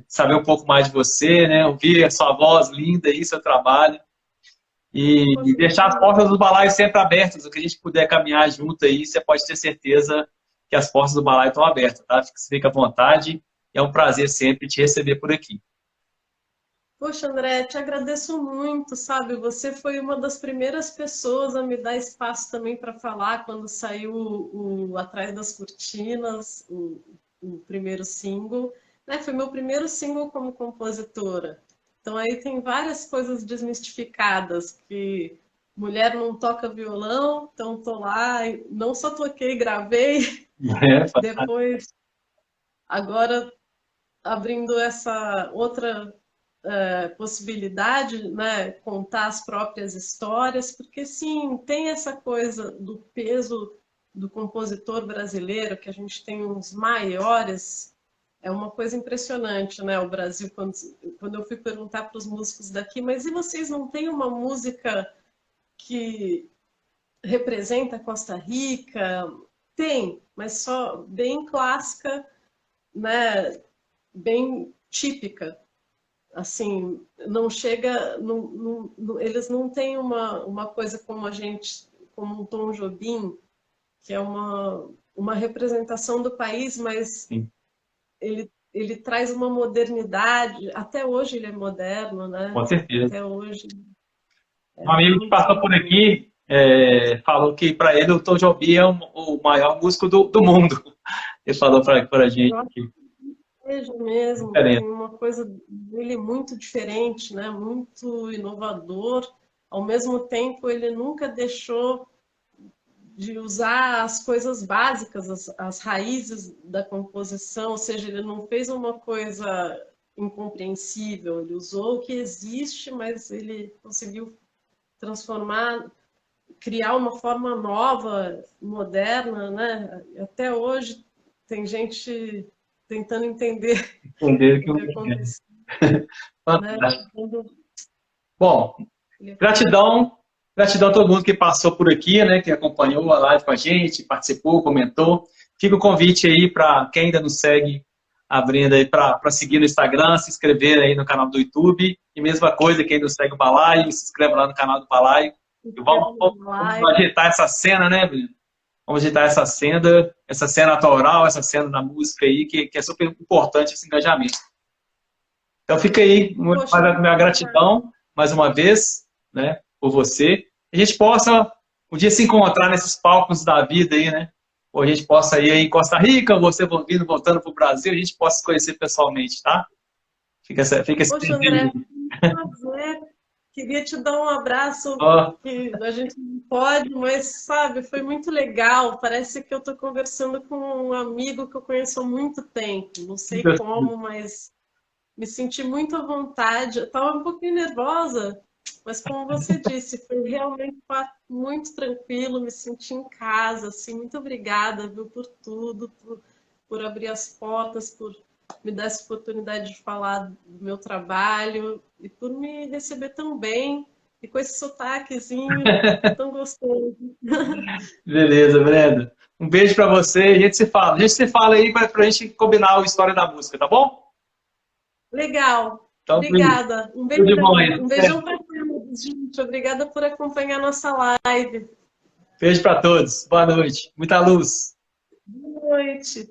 saber um pouco mais de você, né? Ouvir a sua voz linda aí, seu trabalho. E deixar as portas do balaio sempre abertas, o que a gente puder caminhar junto aí, você pode ter certeza que as portas do balaio estão abertas, tá? Fica à vontade. É um prazer sempre te receber por aqui. Poxa, André, te agradeço muito, sabe? Você foi uma das primeiras pessoas a me dar espaço também para falar quando saiu o Atrás das Cortinas, o primeiro single. Né? Foi meu primeiro single como compositora. Então aí tem várias coisas desmistificadas, que mulher não toca violão, então tô lá, não só toquei, gravei, depois, agora abrindo essa outra possibilidade, né, contar as próprias histórias, porque sim, tem essa coisa do peso do compositor brasileiro, que a gente tem uns maiores, é uma coisa impressionante, né? O Brasil, quando eu fui perguntar para os músicos daqui, mas e vocês não têm uma música que representa Costa Rica? Tem, mas só bem clássica, né? Bem típica. Assim, não chega, eles não têm uma coisa como a gente, como um Tom Jobim, que é uma representação do país, mas Sim. ele traz uma modernidade, até hoje ele é moderno, né? Com certeza. Até hoje. Um amigo que passou por aqui falou que para ele o Tom Jobim é o maior músico do mundo. Ele falou para a gente aqui. Vejo mesmo, tem uma coisa dele muito diferente, né? Muito inovador. Ao mesmo tempo, ele nunca deixou de usar as coisas básicas, as raízes da composição, ou seja, ele não fez uma coisa incompreensível, ele usou o que existe, mas ele conseguiu transformar, criar uma forma nova, moderna, né? Até hoje tem gente tentando entender Entender o que aconteceu. Fantástico. Né? Bom, gratidão a todo mundo que passou por aqui, né, que acompanhou a live com a gente, participou, comentou. Fica o convite aí para quem ainda não segue a Brenda aí para seguir no Instagram, se inscrever aí no canal do YouTube. E mesma coisa, quem não segue o Balaio, se inscreve lá no canal do Balaio. E vamos ajeitar essa cena, né, Brenda? Vamos ajeitar essa cena autoral, essa cena da música aí, que é super importante esse engajamento. Então fica aí, a minha gratidão, mais uma vez, né, por você. A gente possa um dia se encontrar nesses palcos da vida aí, né? Ou a gente possa ir aí em Costa Rica, você vindo, voltando para o Brasil, a gente possa se conhecer pessoalmente, tá? Fica esse Poxa, André, foi um prazer. Queria te dar um abraço, Ó, que a gente não pode, mas, sabe, foi muito legal. Parece que eu estou conversando com um amigo que eu conheço há muito tempo. Não sei como, mas me senti muito à vontade. Eu estava um pouquinho nervosa, mas como você disse, foi realmente muito tranquilo, me senti em casa, assim, muito obrigada, viu, por tudo, por abrir as portas, por me dar essa oportunidade de falar do meu trabalho e por me receber tão bem e com esse sotaquezinho tão gostoso. beleza, Brenda. Um beijo para você, a gente se fala. A gente se fala aí para a gente combinar a história da música, tá bom? Legal, Então, obrigada. tudo de bom aí. Um beijão para todos, gente. Obrigada por acompanhar nossa live. Beijo para todos. Boa noite. Muita luz. Boa noite.